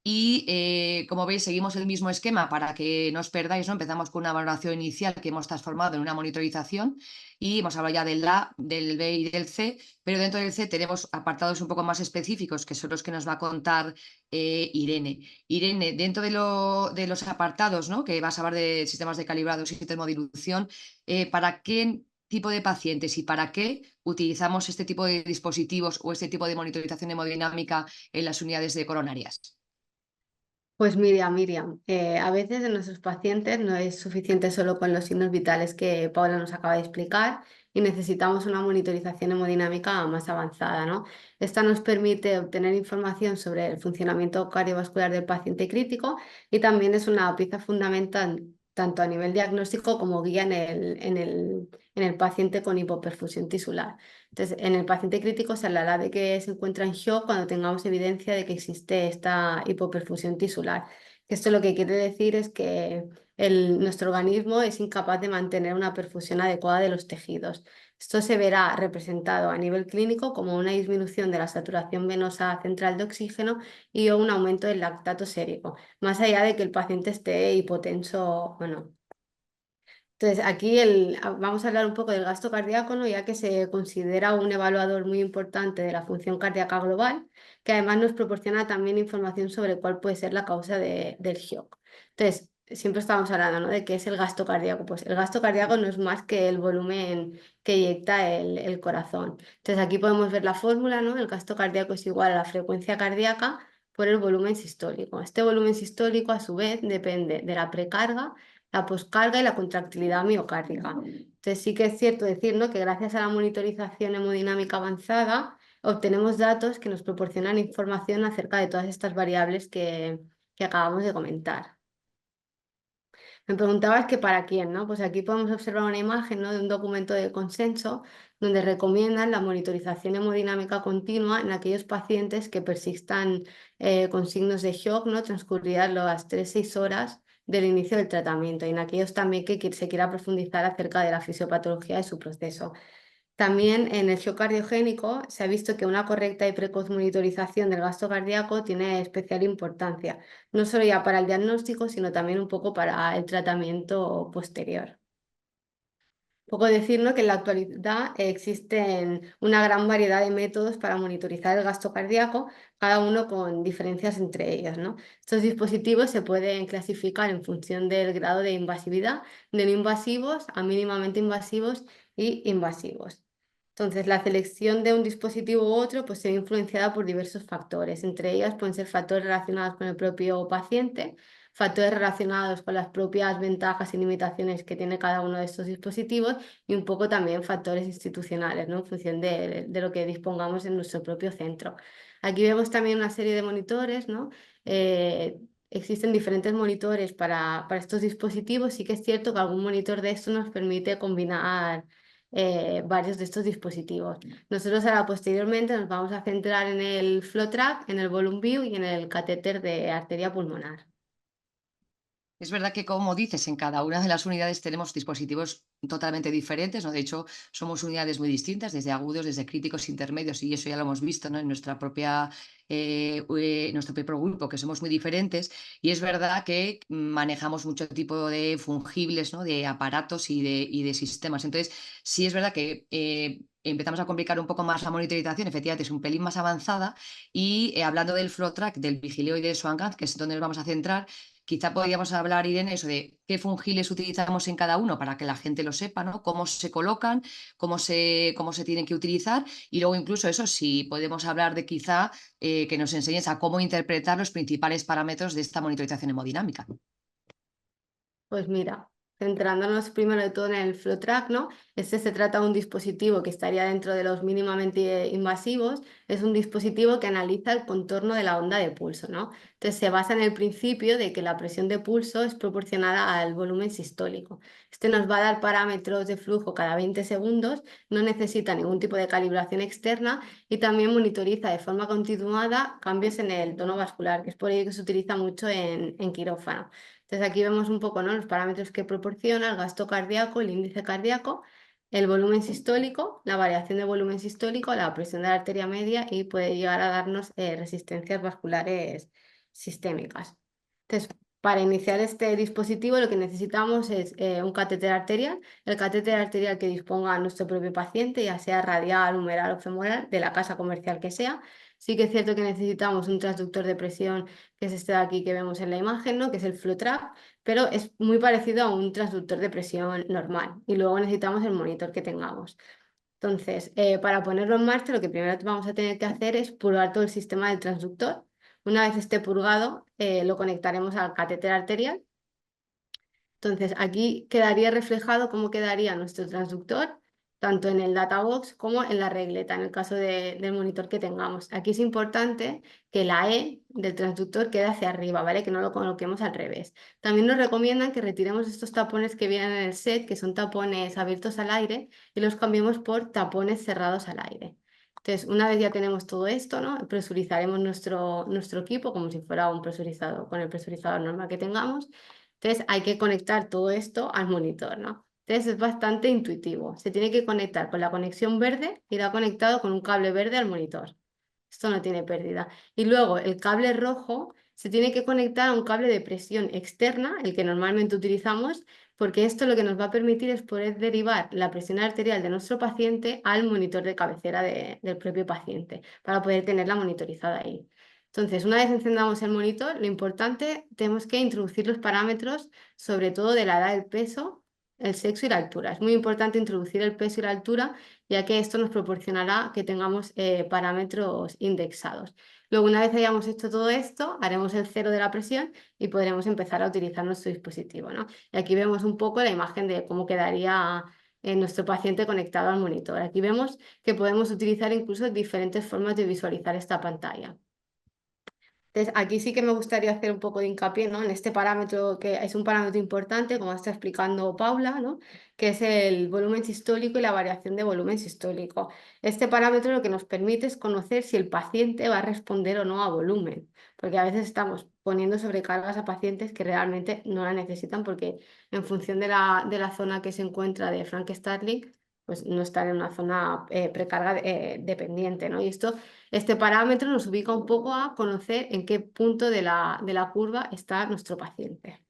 y, como veis, seguimos el mismo esquema para que no os perdáis, ¿no? Empezamos con una valoración inicial que hemos transformado en una monitorización y hemos hablado ya del A, del B y del C, pero dentro del C tenemos apartados un poco más específicos que son los que nos va a contar Irene. Irene, dentro de los apartados, ¿no? Que vas a hablar de sistemas de calibrado y termodilución, ¿para qué tipo de pacientes y para qué utilizamos este tipo de dispositivos o este tipo de monitorización hemodinámica en las unidades de coronarias?
Pues Miriam, a veces en nuestros pacientes no es suficiente solo con los signos vitales que Paula nos acaba de explicar y necesitamos una monitorización hemodinámica más avanzada, ¿no? Esta nos permite obtener información sobre el funcionamiento cardiovascular del paciente crítico y también es una pieza fundamental tanto a nivel diagnóstico como guía en el paciente con hipoperfusión tisular. Entonces, en el paciente crítico se hablará de que se encuentra en shock cuando tengamos evidencia de que existe esta hipoperfusión tisular. Esto lo que quiere decir es que nuestro organismo es incapaz de mantener una perfusión adecuada de los tejidos. Esto se verá representado a nivel clínico como una disminución de la saturación venosa central de oxígeno y o un aumento del lactato sérico, más allá de que el paciente esté hipotenso o no. Entonces, aquí vamos a hablar un poco del gasto cardíaco, ¿no? Ya que se considera un evaluador muy importante de la función cardíaca global, que además nos proporciona también información sobre cuál puede ser la causa del shock. Entonces, siempre estamos hablando, ¿no? De qué es el gasto cardíaco. Pues el gasto cardíaco no es más que el volumen que eyecta el corazón. Entonces, aquí podemos ver la fórmula, ¿no? El gasto cardíaco es igual a la frecuencia cardíaca por el volumen sistólico. Este volumen sistólico, a su vez, depende de la precarga, la poscarga y la contractilidad miocárdica. Entonces sí que es cierto decir, ¿no?, que gracias a la monitorización hemodinámica avanzada obtenemos datos que nos proporcionan información acerca de todas estas variables que acabamos de comentar. Me preguntabas que para quién, ¿no? Pues aquí podemos observar una imagen, ¿no?, de un documento de consenso donde recomiendan la monitorización hemodinámica continua en aquellos pacientes que persistan con signos de shock, ¿no?, transcurridas las 3-6 horas del inicio del tratamiento, y en aquellos también que se quiera profundizar acerca de la fisiopatología de su proceso. También en el shock cardiogénico se ha visto que una correcta y precoz monitorización del gasto cardíaco tiene especial importancia, no solo ya para el diagnóstico, sino también un poco para el tratamiento posterior. Poco decir, ¿no?, que en la actualidad existen una gran variedad de métodos para monitorizar el gasto cardíaco, cada uno con diferencias entre ellos, ¿no? Estos dispositivos se pueden clasificar en función del grado de invasividad, de no invasivos a mínimamente invasivos y invasivos. Entonces, la selección de un dispositivo u otro pues, se ve influenciada por diversos factores. Entre ellas pueden ser factores relacionados con el propio paciente, factores relacionados con las propias ventajas y limitaciones que tiene cada uno de estos dispositivos y un poco también factores institucionales, ¿no?, en función de lo que dispongamos en nuestro propio centro. Aquí vemos también una serie de monitores, ¿no? Existen diferentes monitores para estos dispositivos. Sí que es cierto que algún monitor de estos nos permite combinar varios de estos dispositivos. Nosotros ahora posteriormente nos vamos a centrar en el FlowTrack, en el Volume View y en el catéter de arteria pulmonar.
Es verdad que, como dices, en cada una de las unidades tenemos dispositivos totalmente diferentes, ¿no? De hecho, somos unidades muy distintas, desde agudos, desde críticos, intermedios, y eso ya lo hemos visto, ¿no? En nuestro propio grupo, que somos muy diferentes, y es verdad que manejamos mucho tipo de fungibles, ¿no? De aparatos y de sistemas. Entonces, sí es verdad que empezamos a complicar un poco más la monitorización, efectivamente es un pelín más avanzada, y hablando del flow track, del vigileo y del SwanGAN, que es donde nos vamos a centrar. Quizá podríamos hablar, Irene, eso de qué fungiles utilizamos en cada uno para que la gente lo sepa, ¿no? Cómo se colocan, cómo se tienen que utilizar, y luego incluso eso, si podemos hablar de quizá que nos enseñes a cómo interpretar los principales parámetros de esta monitorización hemodinámica.
Pues mira, centrándonos primero de todo en el flow track, ¿no? Este se trata de un dispositivo que estaría dentro de los mínimamente invasivos. Es un dispositivo que analiza el contorno de la onda de pulso, ¿no? Entonces se basa en el principio de que la presión de pulso es proporcionada al volumen sistólico. Este nos va a dar parámetros de flujo cada 20 segundos, no necesita ningún tipo de calibración externa y también monitoriza de forma continuada cambios en el tono vascular, que es por ello que se utiliza mucho en quirófano. Entonces aquí vemos un poco, ¿no? Los parámetros que proporciona el gasto cardíaco, el índice cardíaco, el volumen sistólico, la variación de volumen sistólico, la presión de la arteria media y puede llegar a darnos resistencias vasculares sistémicas. Entonces, para iniciar este dispositivo lo que necesitamos es un catéter arterial, el catéter arterial que disponga nuestro propio paciente, ya sea radial, humeral o femoral, de la casa comercial que sea. Sí que es cierto que necesitamos un transductor de presión, que es este de aquí que vemos en la imagen, ¿no? Que es el FlowTrap, pero es muy parecido a un transductor de presión normal. Y luego necesitamos el monitor que tengamos. Entonces, para ponerlo en marcha, lo que primero vamos a tener que hacer es purgar todo el sistema del transductor. Una vez esté purgado, lo conectaremos al catéter arterial. Entonces, aquí quedaría reflejado cómo quedaría nuestro transductor, tanto en el databox como en la regleta, en el caso del monitor que tengamos. Aquí es importante que la E del transductor quede hacia arriba, ¿vale? Que no lo coloquemos al revés. También nos recomiendan que retiremos estos tapones que vienen en el set, que son tapones abiertos al aire, y los cambiemos por tapones cerrados al aire. Entonces, una vez ya tenemos todo esto, ¿no? Presurizaremos nuestro equipo como si fuera un presurizador, con el presurizador normal que tengamos. Entonces hay que conectar todo esto al monitor, ¿no? Entonces es bastante intuitivo. Se tiene que conectar con la conexión verde, irá conectado con un cable verde al monitor. Esto no tiene pérdida. Y luego el cable rojo se tiene que conectar a un cable de presión externa, el que normalmente utilizamos, porque esto lo que nos va a permitir es poder derivar la presión arterial de nuestro paciente al monitor de cabecera del propio paciente, para poder tenerla monitorizada ahí. Entonces, una vez encendamos el monitor, lo importante, tenemos que introducir los parámetros, sobre todo de la edad, del peso, el sexo y la altura. Es muy importante introducir el peso y la altura, ya que esto nos proporcionará que tengamos parámetros indexados. Luego, una vez hayamos hecho todo esto, haremos el cero de la presión y podremos empezar a utilizar nuestro dispositivo, ¿no? Y aquí vemos un poco la imagen de cómo quedaría nuestro paciente conectado al monitor. Aquí vemos que podemos utilizar incluso diferentes formas de visualizar esta pantalla. Entonces, aquí sí que me gustaría hacer un poco de hincapié, ¿no? En este parámetro que es un parámetro importante, como está explicando Paula, ¿no? Que es el volumen sistólico y la variación de volumen sistólico. Este parámetro lo que nos permite es conocer si el paciente va a responder o no a volumen, porque a veces estamos poniendo sobrecargas a pacientes que realmente no la necesitan, porque en función de la zona que se encuentra de Frank Starling, pues no están en una zona precarga dependiente, ¿no? Y este parámetro nos ubica un poco a conocer en qué punto de la curva está nuestro paciente.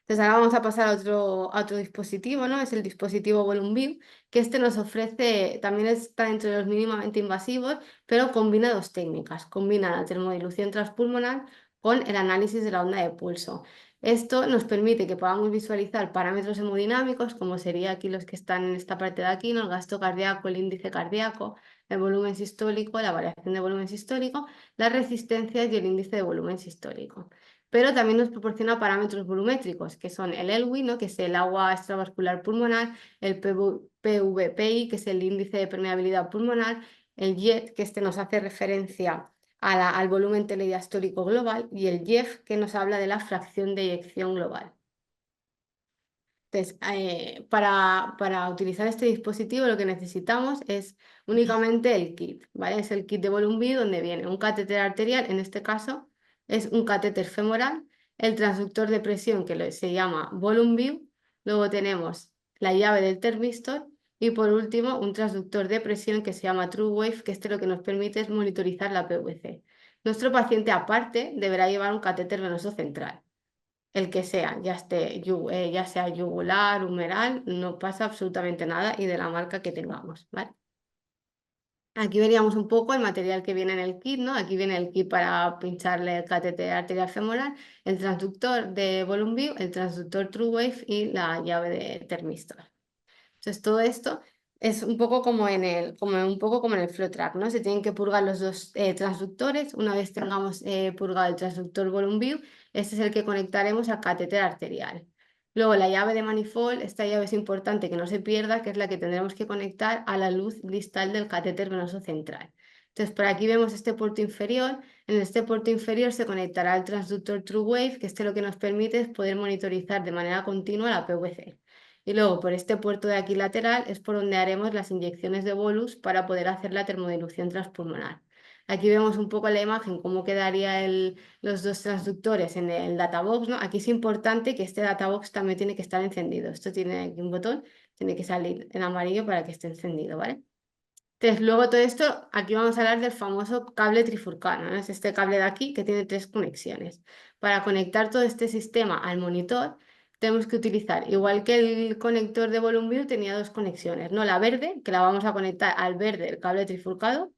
Entonces ahora vamos a pasar a otro dispositivo, ¿no? Es el dispositivo VolumeView, que este nos ofrece, también está dentro de los mínimamente invasivos, pero combina dos técnicas. Combina la termodilución transpulmonar con el análisis de la onda de pulso. Esto nos permite que podamos visualizar parámetros hemodinámicos, como sería aquí los que están en esta parte de aquí, ¿no? El gasto cardíaco, el índice cardíaco, el volumen sistólico, la variación de volumen sistólico, las resistencias y el índice de volumen sistólico. Pero también nos proporciona parámetros volumétricos, que son el ELWI, ¿no? Que es el agua extravascular pulmonar, el PVPI, que es el índice de permeabilidad pulmonar, el JET, que nos hace referencia al volumen telediastólico global, y el JEF, que nos habla de la fracción de eyección global. Entonces, para utilizar este dispositivo lo que necesitamos es únicamente el kit, ¿vale? Es el kit de VolumeView donde viene un catéter arterial, en este caso es un catéter femoral, el transductor de presión se llama Volume View, luego tenemos la llave del termistor y por último un transductor de presión que se llama True Wave, que lo que nos permite es monitorizar la PVC. Nuestro paciente aparte deberá llevar un catéter venoso central, el que sea, ya sea yugular, humeral, no pasa absolutamente nada y de la marca que tengamos, ¿vale? Aquí veríamos un poco el material que viene en el kit, ¿no? Aquí viene el kit para pincharle el catéter arterial femoral, el transductor de Volume View, el transductor True Wave y la llave de termistor. Entonces todo esto es un poco como un poco como en el FlowTrack, ¿no? Se tienen que purgar los dos transductores. Una vez tengamos purgado el transductor Volume View, este es el que conectaremos al catéter arterial. Luego la llave de manifold, esta llave es importante que no se pierda, que es la que tendremos que conectar a la luz distal del catéter venoso central. Entonces por aquí vemos este puerto inferior. En este puerto inferior se conectará el transductor True Wave, que lo que nos permite es poder monitorizar de manera continua la PVC. Y luego por este puerto de aquí lateral es por donde haremos las inyecciones de bolus para poder hacer la termodilución transpulmonar. Aquí vemos un poco la imagen, cómo quedarían los dos transductores en el databox, ¿no? Aquí es importante que este databox también tiene que estar encendido. Esto tiene aquí un botón, tiene que salir en amarillo para que esté encendido, ¿vale? Entonces, luego todo esto, aquí vamos a hablar del famoso cable trifurcano, ¿no? Es este cable de aquí que tiene 3 conexiones. Para conectar todo este sistema al monitor, tenemos que utilizar, igual que el conector de Volume View tenía 2 conexiones, ¿no? La verde, que la vamos a conectar al verde, el cable trifurcado.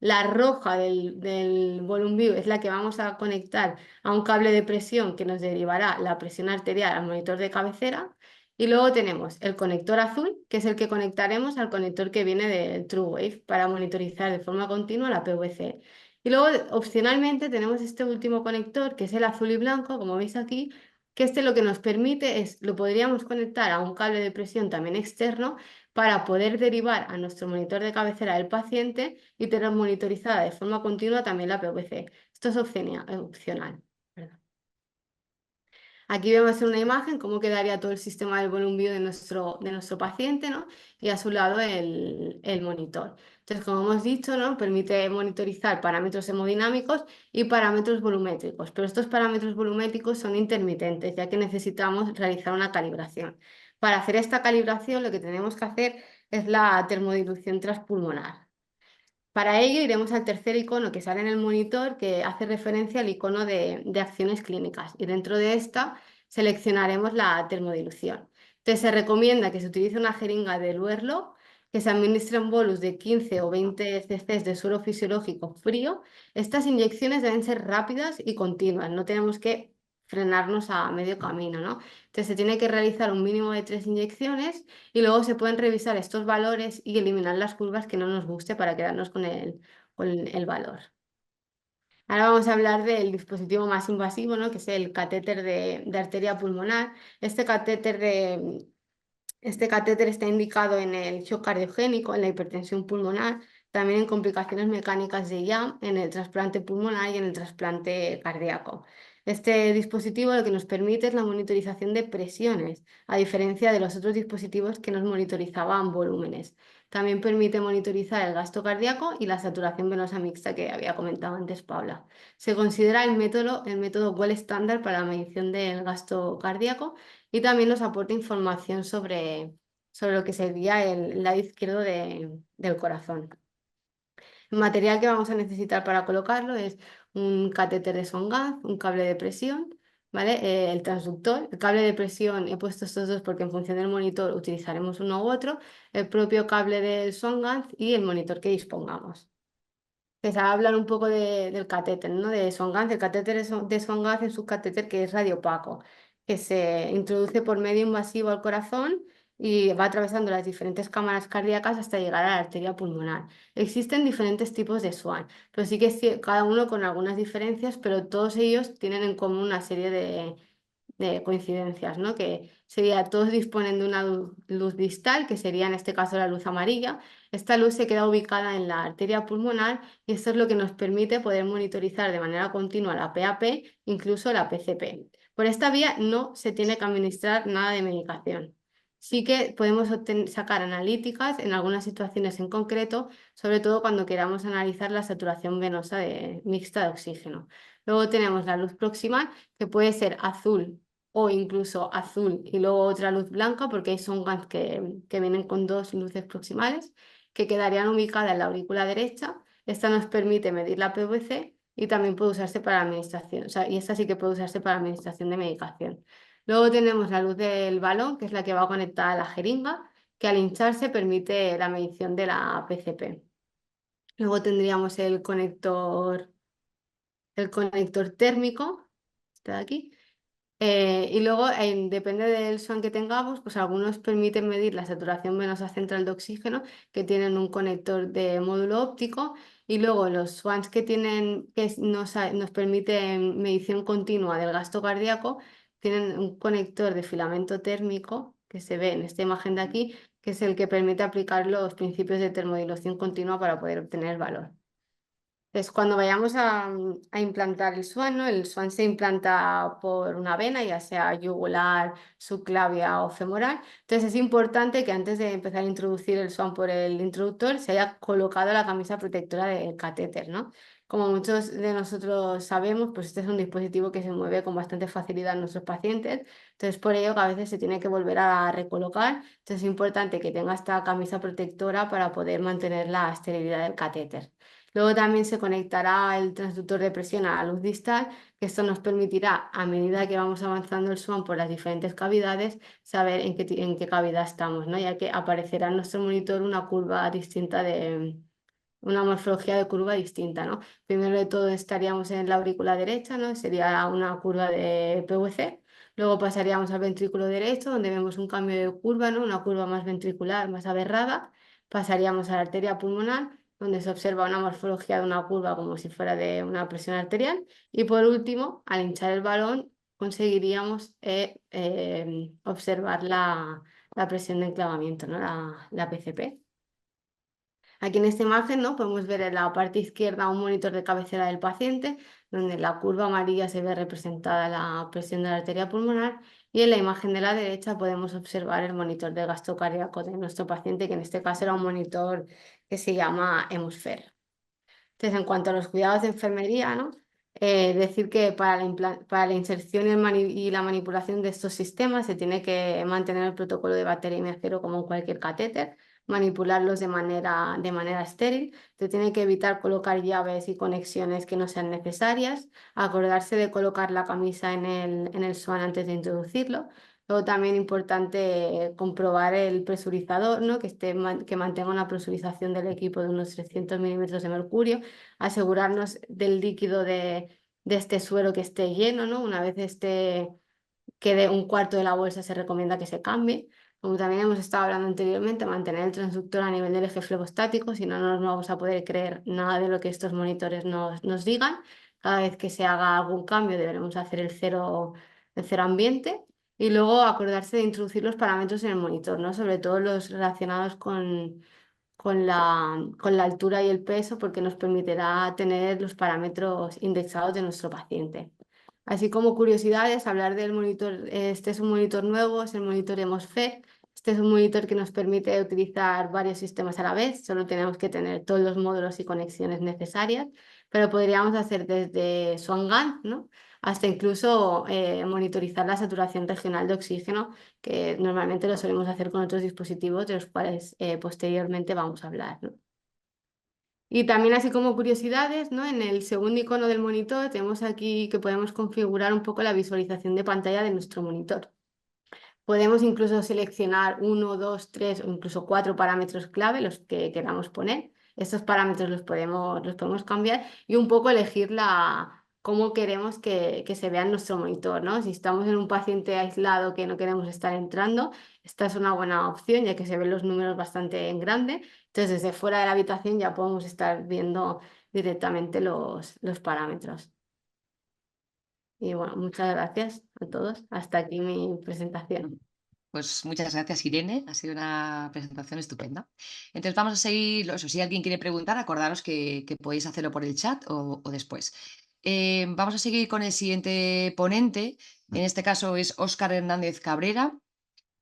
La roja del Volume View es la que vamos a conectar a un cable de presión que nos derivará la presión arterial al monitor de cabecera. Y luego tenemos el conector azul, que es el que conectaremos al conector que viene del True Wave para monitorizar de forma continua la PVC. Y luego, opcionalmente, tenemos este último conector, que es el azul y blanco, como veis aquí, que lo que nos permite es, lo podríamos conectar a un cable de presión también externo para poder derivar a nuestro monitor de cabecera del paciente y tener monitorizada de forma continua también la PVC. Esto es opcional. Perdón. Aquí vemos en una imagen cómo quedaría todo el sistema del Volume View de nuestro paciente, ¿no? Y a su lado el monitor. Entonces, como hemos dicho, ¿no? Permite monitorizar parámetros hemodinámicos y parámetros volumétricos, pero estos parámetros volumétricos son intermitentes, ya que necesitamos realizar una calibración. Para hacer esta calibración, lo que tenemos que hacer es la termodilución transpulmonar. Para ello iremos al tercer icono que sale en el monitor, que hace referencia al icono de acciones clínicas, y dentro de esta seleccionaremos la termodilución. Entonces se recomienda que se utilice una jeringa de Luerlo, que se administre en bolus de 15 o 20 cc de suero fisiológico frío. Estas inyecciones deben ser rápidas y continuas, no tenemos que frenarnos a medio camino, ¿no? Entonces se tiene que realizar un mínimo de 3 inyecciones y luego se pueden revisar estos valores y eliminar las curvas que no nos guste para quedarnos con el valor. Ahora vamos a hablar del dispositivo más invasivo, ¿no? Que es el catéter de arteria pulmonar. Este catéter está indicado en el shock cardiogénico, en la hipertensión pulmonar, también en complicaciones mecánicas de IAM, en el trasplante pulmonar y en el trasplante cardíaco. Este dispositivo lo que nos permite es la monitorización de presiones, a diferencia de los otros dispositivos que nos monitorizaban volúmenes. También permite monitorizar el gasto cardíaco y la saturación venosa mixta que había comentado antes Paula. Se considera el método gold estándar para la medición del gasto cardíaco y también nos aporta información sobre lo que sería el lado izquierdo del corazón. El material que vamos a necesitar para colocarlo es un catéter de Swan-Ganz, un cable de presión, ¿vale? El transductor, el cable de presión, he puesto estos dos porque en función del monitor utilizaremos uno u otro, el propio cable del Swan-Ganz y el monitor que dispongamos. Empezar a hablar un poco del catéter, ¿no? De Swan-Ganz. El catéter de Swan-Ganz es un catéter que es radiopaco, que se introduce por medio invasivo al corazón y va atravesando las diferentes cámaras cardíacas hasta llegar a la arteria pulmonar. Existen diferentes tipos de Swan, pero sí que cada uno con algunas diferencias, pero todos ellos tienen en común una serie de coincidencias, ¿no? Que sería, todos disponen de una luz distal, que sería en este caso la luz amarilla. Esta luz se queda ubicada en la arteria pulmonar y esto es lo que nos permite poder monitorizar de manera continua la PAP, incluso la PCP. Por esta vía no se tiene que administrar nada de medicación. Sí que podemos sacar analíticas en algunas situaciones en concreto, sobre todo cuando queramos analizar la saturación venosa mixta de oxígeno. Luego tenemos la luz proximal, que puede ser azul o incluso azul y luego otra luz blanca, porque hay songas que vienen con dos luces proximales, que quedarían ubicadas en la aurícula derecha. Esta nos permite medir la PVC y también puede usarse para administración, o sea, y esta sí que puede usarse para administración de medicación. Luego tenemos la luz del balón, que es la que va conectada a la jeringa, que al hincharse permite la medición de la PCP. Luego tendríamos el conector térmico, este de aquí. Y luego, depende del SWAN que tengamos, pues algunos permiten medir la saturación venosa central de oxígeno, que tienen un conector de módulo óptico, y luego los SWANs que tienen, nos permiten medición continua del gasto cardíaco, tienen un conector de filamento térmico, que se ve en esta imagen de aquí, que es el que permite aplicar los principios de termodilución continua para poder obtener el valor. Entonces, cuando vayamos a implantar el SWAN, ¿no? El SWAN se implanta por una vena, ya sea yugular, subclavia o femoral. Entonces, es importante que antes de empezar a introducir el SWAN por el introductor, se haya colocado la camisa protectora del catéter, ¿no? Como muchos de nosotros sabemos, pues este es un dispositivo que se mueve con bastante facilidad en nuestros pacientes. Entonces, por ello que a veces se tiene que volver a recolocar. Entonces, es importante que tenga esta camisa protectora para poder mantener la esterilidad del catéter. Luego también se conectará el transductor de presión a la luz distal, que esto nos permitirá, a medida que vamos avanzando el SWAN por las diferentes cavidades, saber en qué cavidad estamos, ¿no? Ya que aparecerá en nuestro monitor una curva distinta una morfología de curva distinta, ¿no? Primero de todo estaríamos en la aurícula derecha, ¿no? Sería una curva de PVC. Luego pasaríamos al ventrículo derecho, donde vemos un cambio de curva, ¿no? Una curva más ventricular, más aberrada. Pasaríamos a la arteria pulmonar, donde se observa una morfología de una curva como si fuera de una presión arterial. Y por último, al hinchar el balón, conseguiríamos observar la presión de enclavamiento, ¿no? La PCP. Aquí en esta imagen, ¿no? Podemos ver en la parte izquierda un monitor de cabecera del paciente, donde en la curva amarilla se ve representada la presión de la arteria pulmonar, y en la imagen de la derecha podemos observar el monitor de gasto cardíaco de nuestro paciente, que en este caso era un monitor que se llama Hemosphere. Entonces, en cuanto a los cuidados de enfermería, ¿no? Decir que para la inserción y la manipulación de estos sistemas se tiene que mantener el protocolo de bacteriemia cero como en cualquier catéter, manipularlos de manera estéril, se tiene que evitar colocar llaves y conexiones que no sean necesarias, acordarse de colocar la camisa en el SWAN antes de introducirlo. Luego también importante comprobar el presurizador, ¿no? Que mantenga una presurización del equipo de unos 300 milímetros de mercurio, asegurarnos del líquido de este suero que esté lleno, ¿no? Una vez quede un cuarto de la bolsa, se recomienda que se cambie. Como también hemos estado hablando anteriormente, mantener el transductor a nivel del eje flebostático, si no, no nos vamos a poder creer nada de lo que estos monitores nos digan. Cada vez que se haga algún cambio deberemos hacer el cero ambiente. Y luego acordarse de introducir los parámetros en el monitor, ¿no? Sobre todo los relacionados con la altura y el peso, porque nos permitirá tener los parámetros indexados de nuestro paciente. Así como curiosidades, hablar del monitor. Este es un monitor nuevo, es el monitor Hemosphere. Este es un monitor que nos permite utilizar varios sistemas a la vez, solo tenemos que tener todos los módulos y conexiones necesarias, pero podríamos hacer desde Swan-Ganz, ¿no? Hasta incluso monitorizar la saturación regional de oxígeno, que normalmente lo solemos hacer con otros dispositivos, de los cuales posteriormente vamos a hablar, ¿no? Y también así como curiosidades, ¿no? En el segundo icono del monitor tenemos aquí que podemos configurar un poco la visualización de pantalla de nuestro monitor. Podemos incluso seleccionar 1, 2, 3 o incluso 4 parámetros clave, los que queramos poner. Estos parámetros los podemos cambiar y un poco elegir cómo queremos que se vea en nuestro monitor, ¿no? Si estamos en un paciente aislado que no queremos estar entrando, esta es una buena opción ya que se ven los números bastante en grande. Entonces, desde fuera de la habitación ya podemos estar viendo directamente los parámetros. Y bueno, muchas gracias a todos. Hasta aquí mi presentación.
Pues muchas gracias, Irene. Ha sido una presentación estupenda. Entonces vamos a seguir, si alguien quiere preguntar, acordaros que podéis hacerlo por el chat o después. Vamos a seguir con el siguiente ponente. En este caso es Óscar Hernández Cabrera.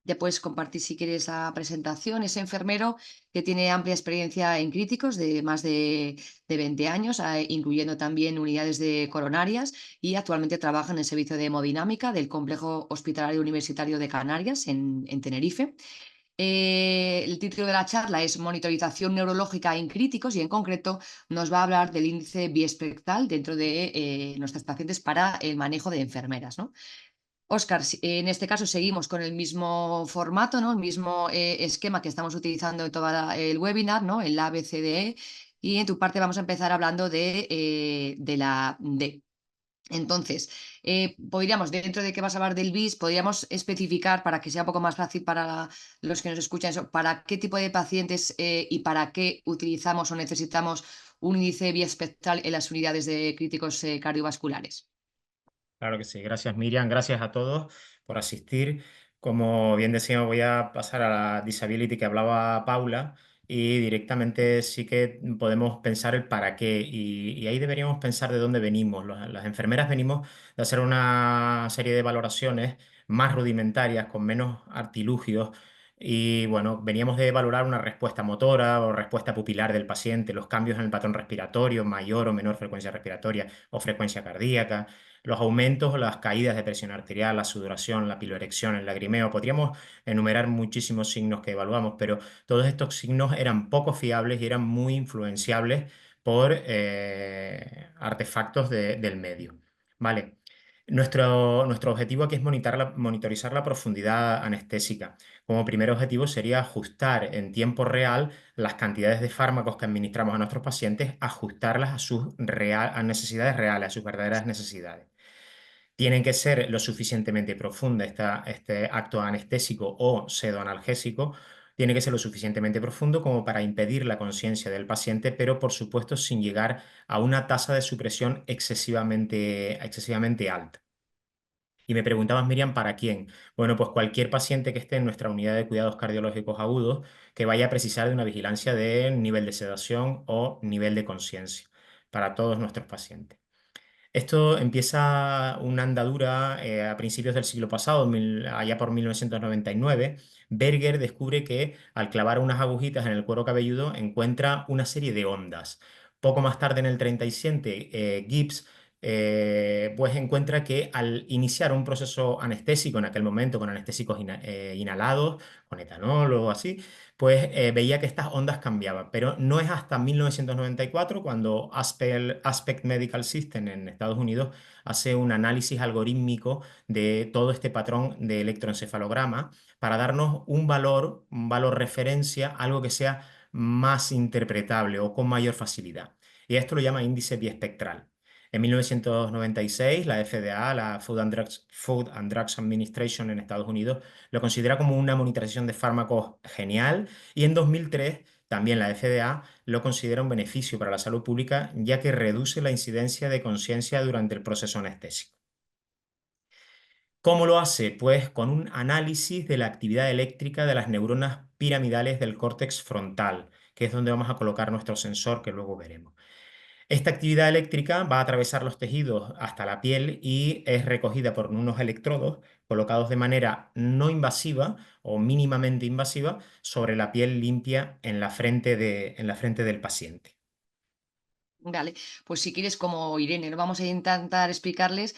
Ya puedes compartir si quieres la presentación. Es enfermero que tiene amplia experiencia en críticos de más de 20 años, incluyendo también unidades de coronarias, y actualmente trabaja en el servicio de hemodinámica del Complejo Hospitalario Universitario de Canarias en Tenerife. El título de la charla es Monitorización neurológica en críticos y en concreto nos va a hablar del índice biespectral dentro de nuestros pacientes para el manejo de enfermeras, ¿no? Óscar, en este caso seguimos con el mismo formato, ¿no? El mismo esquema que estamos utilizando en todo el webinar, ¿no? El ABCDE. Y en tu parte vamos a empezar hablando de la D. Entonces, podríamos, dentro de que vas a hablar del BIS, podríamos especificar para que sea un poco más fácil para los que nos escuchan eso, para qué tipo de pacientes y para qué utilizamos o necesitamos un índice biespectral en las unidades de críticos cardiovasculares.
Claro que sí. Gracias, Miriam. Gracias a todos por asistir. Como bien decíamos, voy a pasar a la disability que hablaba Paula y directamente sí que podemos pensar el para qué y ahí deberíamos pensar de dónde venimos. Las enfermeras venimos de hacer una serie de valoraciones más rudimentarias, con menos artilugios. Y bueno, veníamos de valorar una respuesta motora o respuesta pupilar del paciente, los cambios en el patrón respiratorio, mayor o menor frecuencia respiratoria o frecuencia cardíaca, los aumentos o las caídas de presión arterial, la sudoración, la piloerección, el lagrimeo. Podríamos enumerar muchísimos signos que evaluamos, pero todos estos signos eran poco fiables y eran muy influenciables por artefactos del medio. Vale. Nuestro objetivo aquí es monitorizar la profundidad anestésica. Como primer objetivo sería ajustar en tiempo real las cantidades de fármacos que administramos a nuestros pacientes, ajustarlas a sus a necesidades reales, a sus verdaderas necesidades. Tienen que ser lo suficientemente profunda este acto anestésico o pseudoanalgésico, tiene que ser lo suficientemente profundo como para impedir la conciencia del paciente, pero por supuesto sin llegar a una tasa de supresión excesivamente alta. Y me preguntabas, Miriam, ¿para quién? Bueno, pues cualquier paciente que esté en nuestra unidad de cuidados cardiológicos agudos que vaya a precisar de una vigilancia de nivel de sedación o nivel de conciencia para todos nuestros pacientes. Esto empieza una andadura a principios del siglo pasado, allá por 1999. Berger descubre que al clavar unas agujitas en el cuero cabelludo encuentra una serie de ondas. Poco más tarde, en el 37, Gibbs pues encuentra que al iniciar un proceso anestésico en aquel momento con anestésicos inhalados, con etanol o así, pues veía que estas ondas cambiaban, pero no es hasta 1994 cuando Aspect Medical System en Estados Unidos hace un análisis algorítmico de todo este patrón de electroencefalograma para darnos un valor referencia, algo que sea más interpretable o con mayor facilidad. Y esto lo llama índice biespectral. En 1996, la FDA, la Food and Drugs Administration en Estados Unidos, lo considera como una monitorización de fármacos genial, y en 2003 también la FDA lo considera un beneficio para la salud pública, ya que reduce la incidencia de conciencia durante el proceso anestésico. ¿Cómo lo hace? Pues con un análisis de la actividad eléctrica de las neuronas piramidales del córtex frontal, que es donde vamos a colocar nuestro sensor, que luego veremos. Esta actividad eléctrica va a atravesar los tejidos hasta la piel y es recogida por unos electrodos colocados de manera no invasiva o mínimamente invasiva sobre la piel limpia en la frente del paciente.
Vale, pues si quieres, como Irene, ¿no? Vamos a intentar explicarles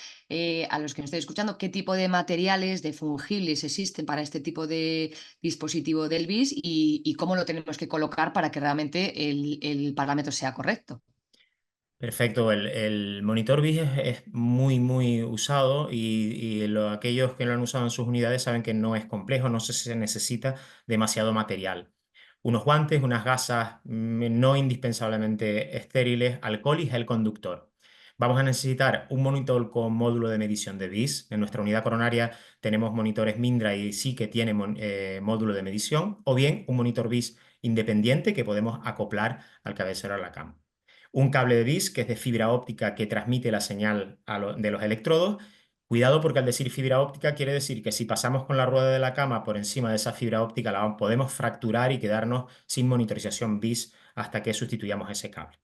a los que nos estén escuchando qué tipo de materiales, de fungibles existen para este tipo de dispositivo del BIS y cómo lo tenemos que colocar para que realmente el parámetro sea correcto.
Perfecto, el monitor BIS es muy usado y aquellos que lo han usado en sus unidades saben que no es complejo, no se necesita demasiado material. Unos guantes, unas gasas no indispensablemente estériles, alcohol y gel conductor. Vamos a necesitar un monitor con módulo de medición de BIS. En nuestra unidad coronaria tenemos monitores Mindra y sí que tiene módulo de medición, o bien un monitor BIS independiente que podemos acoplar al cabecero de la cama. Un cable de BIS que es de fibra óptica que transmite la señal de los electrodos. Cuidado, porque al decir fibra óptica quiere decir que si pasamos con la rueda de la cama por encima de esa fibra óptica la podemos fracturar y quedarnos sin monitorización BIS hasta que sustituyamos ese cable.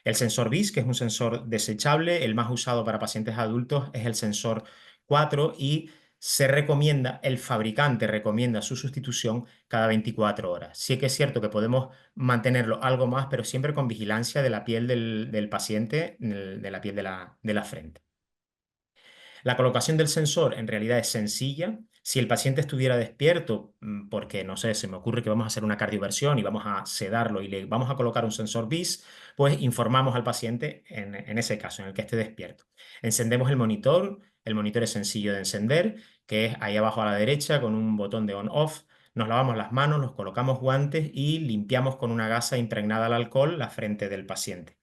El sensor BIS, que es un sensor desechable, el más usado para pacientes adultos, es el sensor 4 y se recomienda, el fabricante recomienda su sustitución cada 24 horas. Sí que es cierto que podemos mantenerlo algo más, pero siempre con vigilancia de la piel del paciente, de la piel de la frente. La colocación del sensor en realidad es sencilla. Si el paciente estuviera despierto, porque no sé, se me ocurre que vamos a hacer una cardioversión y vamos a sedarlo y le vamos a colocar un sensor BIS, pues informamos al paciente en ese caso, en el que esté despierto. Encendemos el monitor es sencillo de encender, que es ahí abajo a la derecha con un botón de on-off. Nos lavamos las manos, nos colocamos guantes y limpiamos con una gasa impregnada al alcohol la frente del paciente.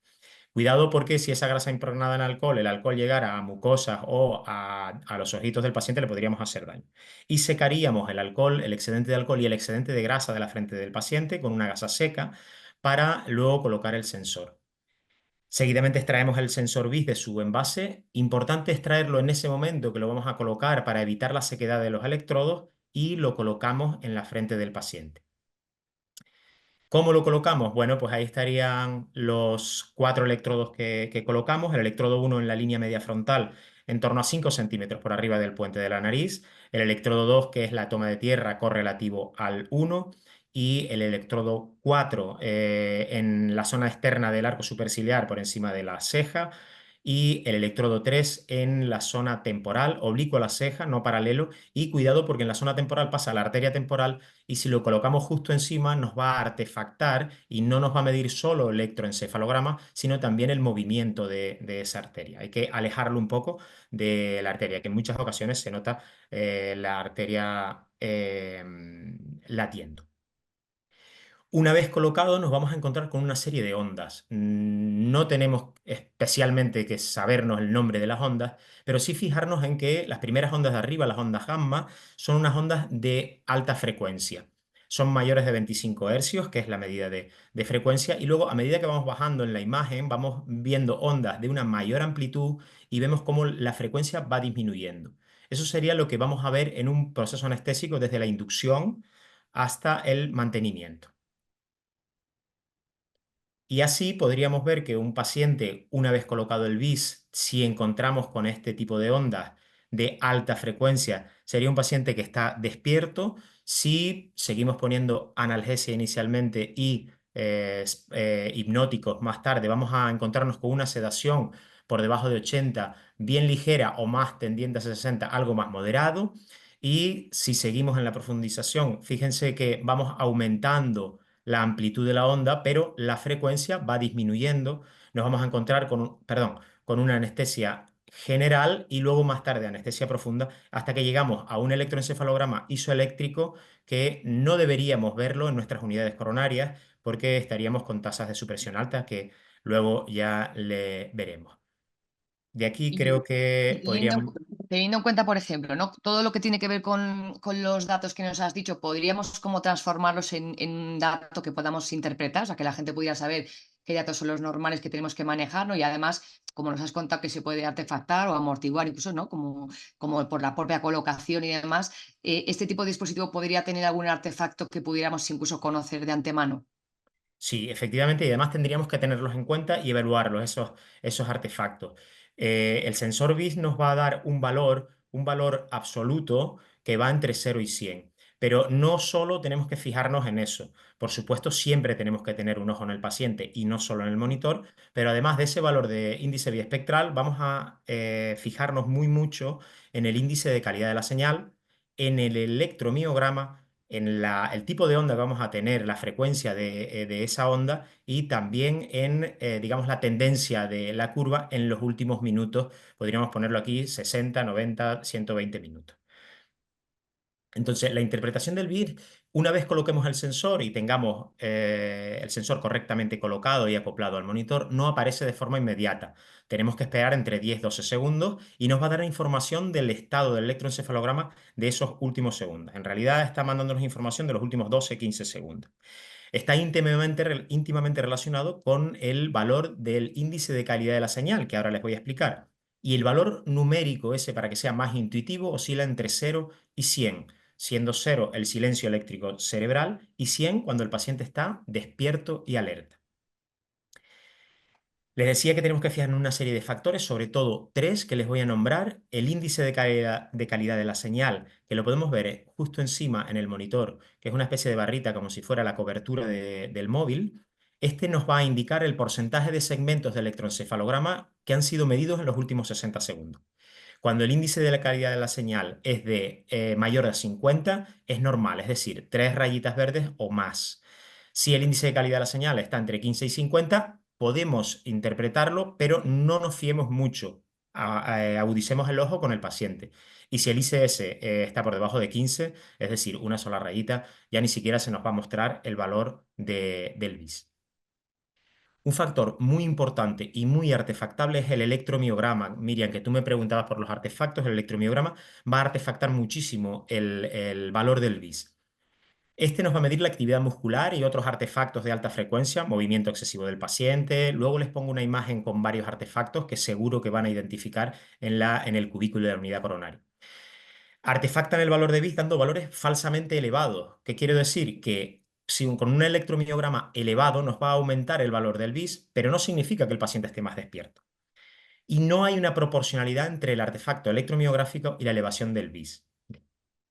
Cuidado porque si esa grasa impregnada en alcohol, el alcohol llegara a mucosas o a los ojitos del paciente, le podríamos hacer daño. Y secaríamos el alcohol, el excedente de alcohol y el excedente de grasa de la frente del paciente con una gasa seca para luego colocar el sensor. Seguidamente extraemos el sensor BIS de su envase. Importante extraerlo en ese momento que lo vamos a colocar para evitar la sequedad de los electrodos y lo colocamos en la frente del paciente. ¿Cómo lo colocamos? Bueno, pues ahí estarían los 4 electrodos que colocamos. El electrodo 1 en la línea media frontal, en torno a 5 centímetros por arriba del puente de la nariz. El electrodo 2, que es la toma de tierra, correlativo al 1. Y el electrodo 4 en la zona externa del arco superciliar, por encima de la ceja. Y el electrodo 3 en la zona temporal, oblicuo a la ceja, no paralelo. Y cuidado porque en la zona temporal pasa la arteria temporal y si lo colocamos justo encima nos va a artefactar y no nos va a medir solo electroencefalograma, sino también el movimiento de esa arteria. Hay que alejarlo un poco de la arteria, que en muchas ocasiones se nota la arteria latiendo. Una vez colocado nos vamos a encontrar con una serie de ondas. No tenemos especialmente que sabernos el nombre de las ondas, pero sí fijarnos en que las primeras ondas de arriba, las ondas gamma, son unas ondas de alta frecuencia. Son mayores de 25 hercios, que es la medida de frecuencia, y luego a medida que vamos bajando en la imagen, vamos viendo ondas de una mayor amplitud y vemos cómo la frecuencia va disminuyendo. Eso sería lo que vamos a ver en un proceso anestésico desde la inducción hasta el mantenimiento. Y así podríamos ver que un paciente, una vez colocado el BIS, si encontramos con este tipo de ondas de alta frecuencia, sería un paciente que está despierto. Si seguimos poniendo analgesia inicialmente y hipnóticos más tarde, vamos a encontrarnos con una sedación por debajo de 80, bien ligera o más tendiente a 60, algo más moderado. Y si seguimos en la profundización, fíjense que vamos aumentando la amplitud de la onda, pero la frecuencia va disminuyendo. Nos vamos a encontrar con una anestesia general y luego más tarde anestesia profunda, hasta que llegamos a un electroencefalograma isoeléctrico que no deberíamos verlo en nuestras unidades coronarias porque estaríamos con tasas de supresión altas que luego ya le veremos. De aquí creo
Y,
que
y
podríamos...
teniendo en cuenta, por ejemplo, ¿no? Todo lo que tiene que ver con los datos que nos has dicho, podríamos como transformarlos en un dato que podamos interpretar, o sea, que la gente pudiera saber qué datos son los normales que tenemos que manejar, ¿no? Y además, como nos has contado, que se puede artefactar o amortiguar incluso, ¿no? Como por la propia colocación y demás, este tipo de dispositivo podría tener algún artefacto que pudiéramos incluso conocer de antemano.
Sí, efectivamente, y además tendríamos que tenerlos en cuenta y evaluarlos, esos artefactos. El sensor BIS nos va a dar un valor absoluto que va entre 0 y 100, pero no solo tenemos que fijarnos en eso. Por supuesto, siempre tenemos que tener un ojo en el paciente y no solo en el monitor, pero además de ese valor de índice biespectral, vamos a fijarnos muy mucho en el índice de calidad de la señal, en el electromiograma, en el tipo de onda que vamos a tener, la frecuencia de esa onda y también en, digamos, la tendencia de la curva en los últimos minutos. Podríamos ponerlo aquí 60, 90, 120 minutos. Entonces, la interpretación del bit, una vez coloquemos el sensor y tengamos el sensor correctamente colocado y acoplado al monitor, no aparece de forma inmediata. Tenemos que esperar entre 10 y 12 segundos y nos va a dar información del estado del electroencefalograma de esos últimos segundos. En realidad está mandándonos información de los últimos 12-15 segundos. Está íntimamente relacionado con el valor del índice de calidad de la señal, que ahora les voy a explicar. Y el valor numérico ese, para que sea más intuitivo, oscila entre 0 y 100, siendo 0 el silencio eléctrico cerebral y 100 cuando el paciente está despierto y alerta. Les decía que tenemos que fijarnos en una serie de factores, sobre todo 3 que les voy a nombrar. El índice de calidad de la señal, que lo podemos ver justo encima en el monitor, que es una especie de barrita como si fuera la cobertura del móvil. Este nos va a indicar el porcentaje de segmentos de electroencefalograma que han sido medidos en los últimos 60 segundos. Cuando el índice de la calidad de la señal es de mayor a 50, es normal, es decir, 3 rayitas verdes o más. Si el índice de calidad de la señal está entre 15 y 50, podemos interpretarlo, pero no nos fiemos mucho. Agudicemos el ojo con el paciente. Y si el ICS está por debajo de 15, es decir, una sola rayita, ya ni siquiera se nos va a mostrar el valor del BIS. Un factor muy importante y muy artefactable es el electromiograma. Miriam, que tú me preguntabas por los artefactos, el electromiograma va a artefactar muchísimo el valor del BIS. Este nos va a medir la actividad muscular y otros artefactos de alta frecuencia, movimiento excesivo del paciente. Luego les pongo una imagen con varios artefactos que seguro que van a identificar en el cubículo de la unidad coronaria. Artefactan el valor de BIS dando valores falsamente elevados. ¿Qué quiero decir? Que si con un electromiograma elevado nos va a aumentar el valor del BIS, pero no significa que el paciente esté más despierto. Y no hay una proporcionalidad entre el artefacto electromiográfico y la elevación del BIS.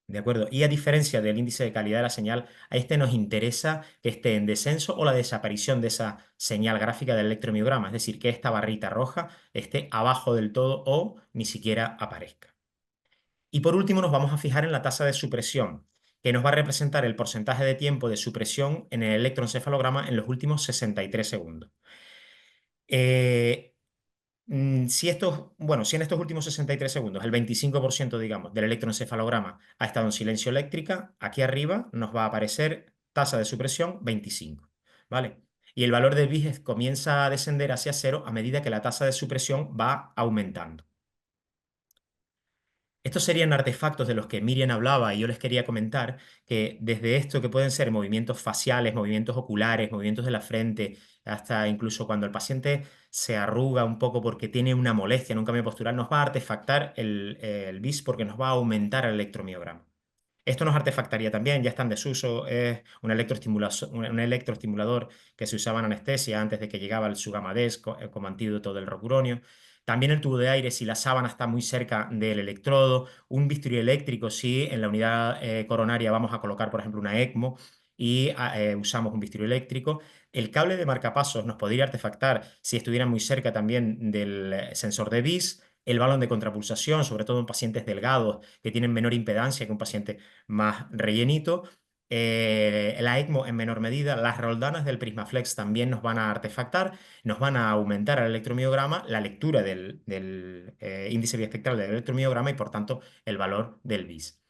¿De acuerdo? Y a diferencia del índice de calidad de la señal, a este nos interesa que esté en descenso o la desaparición de esa señal gráfica del electromiograma, es decir, que esta barrita roja esté abajo del todo o ni siquiera aparezca. Y por último nos vamos a fijar en la tasa de supresión, que nos va a representar el porcentaje de tiempo de supresión en el electroencefalograma en los últimos 63 segundos. Si en estos últimos 63 segundos el 25%, digamos, del electroencefalograma ha estado en silencio eléctrica, aquí arriba nos va a aparecer tasa de supresión 25, ¿vale? Y el valor de BIS comienza a descender hacia cero a medida que la tasa de supresión va aumentando. Estos serían artefactos de los que Miriam hablaba y yo les quería comentar que desde esto que pueden ser movimientos faciales, movimientos oculares, movimientos de la frente, hasta incluso cuando el paciente se arruga un poco porque tiene una molestia en un cambio postural, nos va a artefactar el BIS porque nos va a aumentar el electromiograma. Esto nos artefactaría también, ya está en desuso, es un electroestimulador que se usaba en anestesia antes de que llegaba el Sugammadex como antídoto del rocuronio. También el tubo de aire si la sábana está muy cerca del electrodo, un bisturí eléctrico si en la unidad coronaria vamos a colocar, por ejemplo, una ECMO y usamos un bisturí eléctrico. El cable de marcapasos nos podría artefactar si estuviera muy cerca también del sensor de BIS. El balón de contrapulsación, sobre todo en pacientes delgados que tienen menor impedancia que un paciente más rellenito. La ECMO en menor medida, las roldanas del Prismaflex también nos van a artefactar, nos van a aumentar el electromiograma, la lectura del índice biespectral del electromiograma y por tanto el valor del BIS.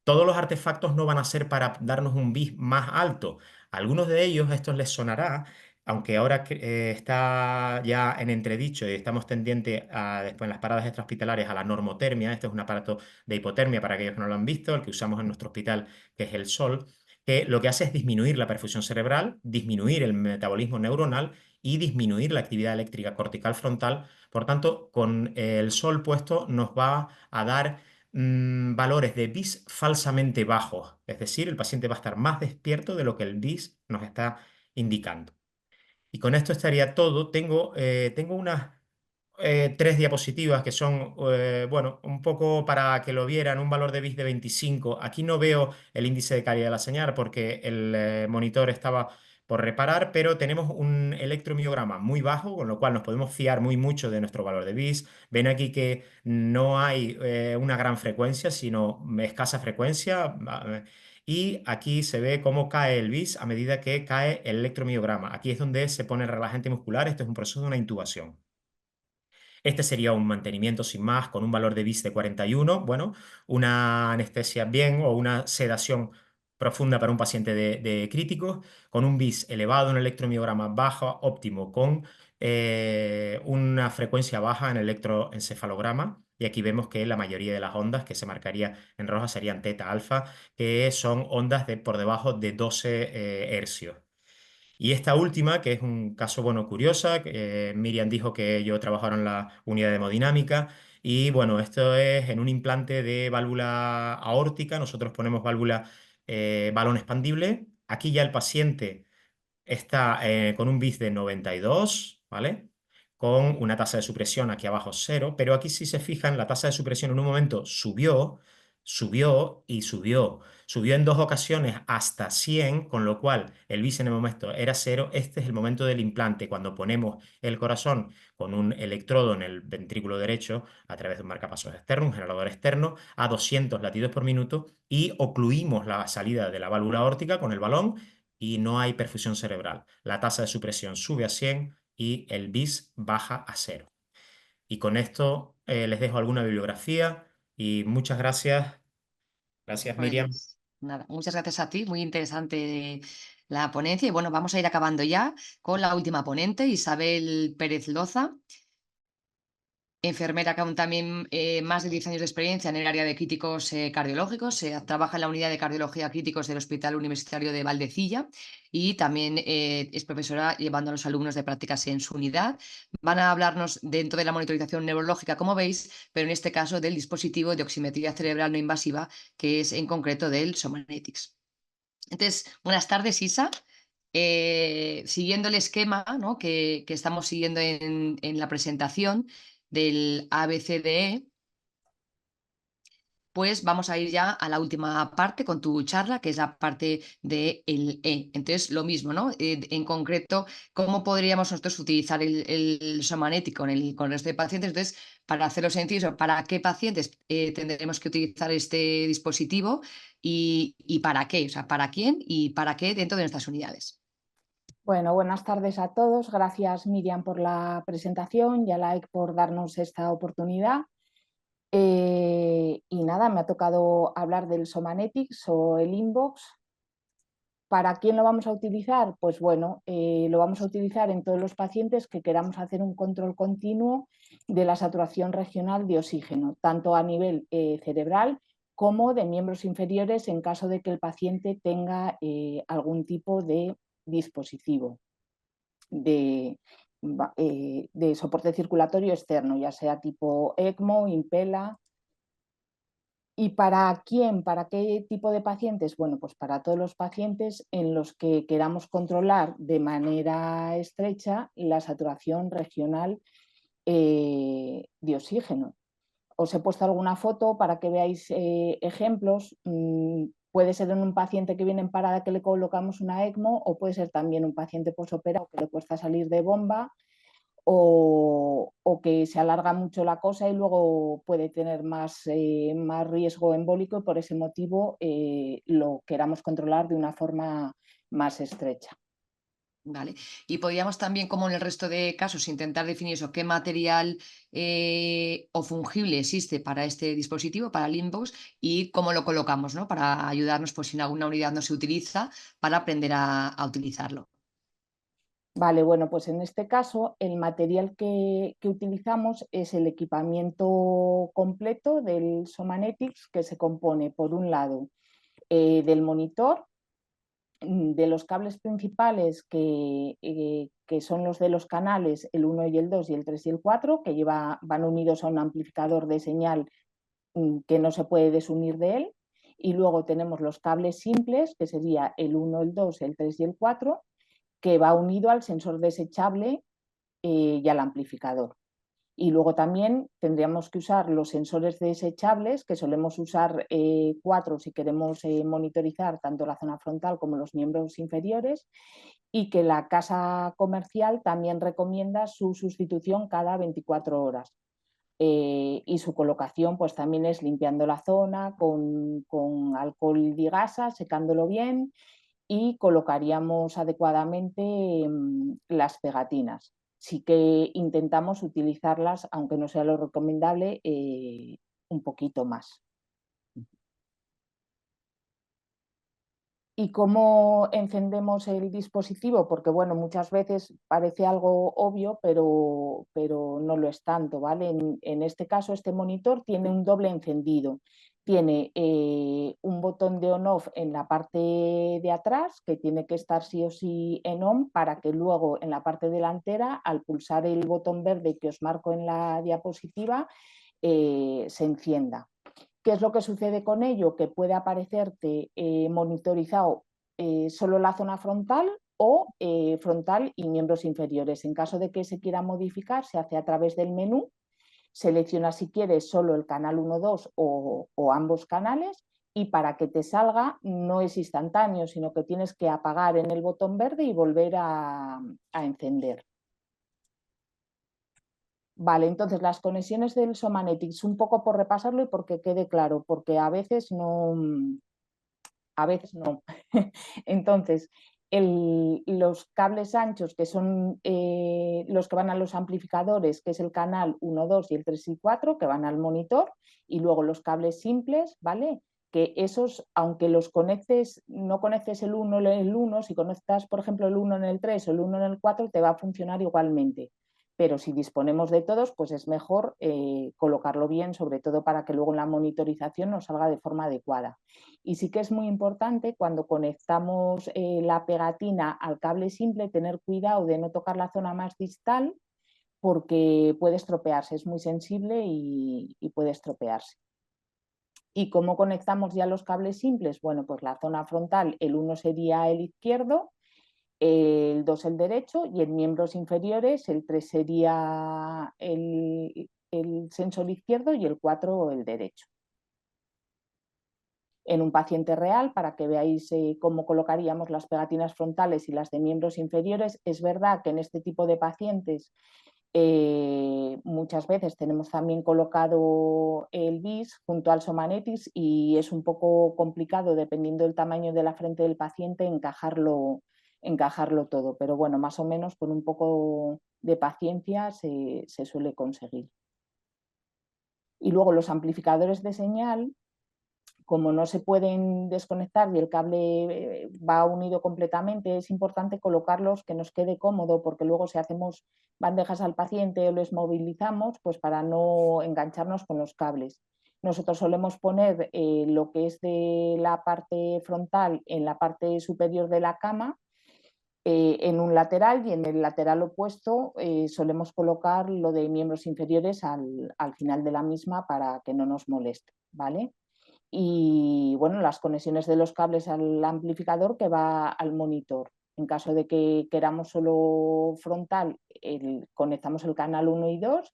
Todos los artefactos no van a ser para darnos un BIS más alto. Algunos de ellos, esto les sonará, aunque ahora está ya en entredicho y estamos tendientes después en las paradas extrahospitalarias a la normotermia. Este es un aparato de hipotermia para aquellos que no lo han visto, el que usamos en nuestro hospital, que es el SOL, que lo que hace es disminuir la perfusión cerebral, disminuir el metabolismo neuronal y disminuir la actividad eléctrica cortical frontal. Por tanto, con el SOL puesto nos va a dar valores de BIS falsamente bajos, es decir, el paciente va a estar más despierto de lo que el BIS nos está indicando. Y con esto estaría todo. Tengo unas 3 diapositivas que son, bueno, un poco para que lo vieran, un valor de BIS de 25. Aquí no veo el índice de calidad de la señal porque el monitor estaba por reparar, pero tenemos un electromiograma muy bajo, con lo cual nos podemos fiar muy mucho de nuestro valor de BIS. Ven aquí que no hay una gran frecuencia, sino escasa frecuencia. Y aquí se ve cómo cae el BIS a medida que cae el electromiograma. Aquí es donde se pone el relajante muscular. Esto es un proceso de una intubación. Este sería un mantenimiento sin más, con un valor de BIS de 41. Bueno, una anestesia bien o una sedación profunda para un paciente de críticos, con un BIS elevado, un electromiograma bajo, óptimo, con una frecuencia baja en el electroencefalograma. Y aquí vemos que la mayoría de las ondas que se marcaría en roja serían teta alfa, que son ondas por debajo de 12 hercios. Y esta última, que es un caso, bueno, curiosa, Miriam dijo que yo trabajaba en la unidad de hemodinámica y bueno, esto es en un implante de válvula aórtica, nosotros ponemos válvula balón expandible, aquí ya el paciente está con un BIS de 92, ¿vale? con una tasa de supresión aquí abajo 0, pero aquí si se fijan la tasa de supresión en un momento subió, subió y subió. Subió en 2 ocasiones hasta 100, con lo cual el bis en el momento era 0. Este es el momento del implante, cuando ponemos el corazón con un electrodo en el ventrículo derecho a través de un marcapasos externo, un generador externo, a 200 latidos por minuto y ocluimos la salida de la válvula aórtica con el balón y no hay perfusión cerebral. La tasa de supresión sube a 100 y el bis baja a 0. Y con esto les dejo alguna bibliografía y muchas gracias. Gracias, Miriam.
Pues nada, muchas gracias a ti, muy interesante la ponencia. Y bueno, vamos a ir acabando ya con la última ponente, Isabel Pérez Loza, enfermera con también más de 10 años de experiencia en el área de críticos cardiológicos. Trabaja en la unidad de cardiología críticos del Hospital Universitario de Valdecilla y también es profesora llevando a los alumnos de prácticas en su unidad. Van a hablarnos dentro de la monitorización neurológica, como veis, pero en este caso del dispositivo de oximetría cerebral no invasiva, que es en concreto del Somanetics. Entonces, buenas tardes, Isa. Siguiendo el esquema, ¿no?, que estamos siguiendo en la presentación del ABCDE, pues vamos a ir ya a la última parte con tu charla, que es la parte del E. Entonces, lo mismo, ¿no? En concreto, ¿cómo podríamos nosotros utilizar el somanético con el resto de pacientes? Entonces, para hacerlo sencillo, ¿para qué pacientes tendremos que utilizar este dispositivo y para qué? O sea, ¿para quién y para qué dentro de nuestras unidades?
Bueno, buenas tardes a todos. Gracias, Miriam, por la presentación y a Laik por darnos esta oportunidad. Y nada, me ha tocado hablar del Somanetics o el Inbox. ¿Para quién lo vamos a utilizar? Pues bueno, lo vamos a utilizar en todos los pacientes que queramos hacer un control continuo de la saturación regional de oxígeno, tanto a nivel cerebral como de miembros inferiores en caso de que el paciente tenga algún tipo de dispositivo de soporte circulatorio externo, ya sea tipo ECMO, Impella. ¿Y para quién? ¿Para qué tipo de pacientes? Bueno, pues para todos los pacientes en los que queramos controlar de manera estrecha la saturación regional de oxígeno. Os he puesto alguna foto para que veáis ejemplos. Puede ser en un paciente que viene en parada que le colocamos una ECMO o puede ser también un paciente posoperado que le cuesta salir de bomba o que se alarga mucho la cosa y luego puede tener más riesgo embólico y por ese motivo lo queramos controlar de una forma más estrecha.
Vale. Y podríamos también, como en el resto de casos, intentar definir eso, qué material o fungible existe para este dispositivo, para el Inbox, y cómo lo colocamos, ¿no?, para ayudarnos, pues si en alguna unidad no se utiliza, para aprender a utilizarlo.
Vale, bueno, pues en este caso el material que utilizamos es el equipamiento completo del Somanetics, que se compone por un lado del monitor, de los cables principales que son los de los canales, el 1 y el 2 y el 3 y el 4, que van unidos a un amplificador de señal que no se puede desunir de él. Y luego tenemos los cables simples, que sería el 1, el 2, el 3 y el 4, que va unido al sensor desechable y al amplificador. Y luego también tendríamos que usar los sensores desechables, que solemos usar 4 si queremos monitorizar tanto la zona frontal como los miembros inferiores, y que la casa comercial también recomienda su sustitución cada 24 horas. Y su colocación pues también es limpiando la zona con alcohol digasa, secándolo bien, y colocaríamos adecuadamente las pegatinas. Sí que intentamos utilizarlas, aunque no sea lo recomendable, un poquito más. ¿Y cómo encendemos el dispositivo? Porque bueno, muchas veces parece algo obvio, pero no lo es tanto, ¿vale? En este caso, este monitor tiene un doble encendido. Tiene un botón de on-off en la parte de atrás, que tiene que estar sí o sí en on, para que luego en la parte delantera, al pulsar el botón verde que os marco en la diapositiva, se encienda. ¿Qué es lo que sucede con ello? Que puede aparecerte monitorizado solo la zona frontal o frontal y miembros inferiores. En caso de que se quiera modificar, se hace a través del menú, selecciona si quieres solo el canal 1, 2 o ambos canales, y para que te salga no es instantáneo, sino que tienes que apagar en el botón verde y volver a encender. Vale, entonces las conexiones del Somanetics, un poco por repasarlo y porque quede claro, porque a veces no. Entonces, los cables anchos, que son los que van a los amplificadores, que es el canal 1, 2 y el 3 y 4, que van al monitor, y luego los cables simples, ¿vale? Que esos, aunque los conectes, no conectes el 1 en el 1, si conectas, por ejemplo, el 1 en el 3 o el 1 en el 4, te va a funcionar igualmente. Pero si disponemos de todos, pues es mejor colocarlo bien, sobre todo para que luego en la monitorización nos salga de forma adecuada. Y sí que es muy importante cuando conectamos la pegatina al cable simple tener cuidado de no tocar la zona más distal, porque puede estropearse, es muy sensible y puede estropearse. ¿Y cómo conectamos ya los cables simples? Bueno, pues la zona frontal, el 1 sería el izquierdo, el 2 el derecho, y en miembros inferiores el 3 sería el sensor izquierdo y el 4 el derecho. En un paciente real, para que veáis cómo colocaríamos las pegatinas frontales y las de miembros inferiores. Es verdad que en este tipo de pacientes muchas veces tenemos también colocado el BIS junto al Somanetics y es un poco complicado, dependiendo del tamaño de la frente del paciente, encajarlo todo, pero bueno, más o menos con un poco de paciencia se suele conseguir. Y luego los amplificadores de señal, como no se pueden desconectar y el cable va unido completamente, es importante colocarlos que nos quede cómodo, porque luego si hacemos bandejas al paciente o les movilizamos, pues para no engancharnos con los cables. Nosotros solemos poner lo que es de la parte frontal en la parte superior de la cama, en un lateral, y en el lateral opuesto solemos colocar lo de miembros inferiores al final de la misma para que no nos moleste, ¿vale? Y bueno, las conexiones de los cables al amplificador que va al monitor. En caso de que queramos solo frontal, conectamos el canal 1 y 2,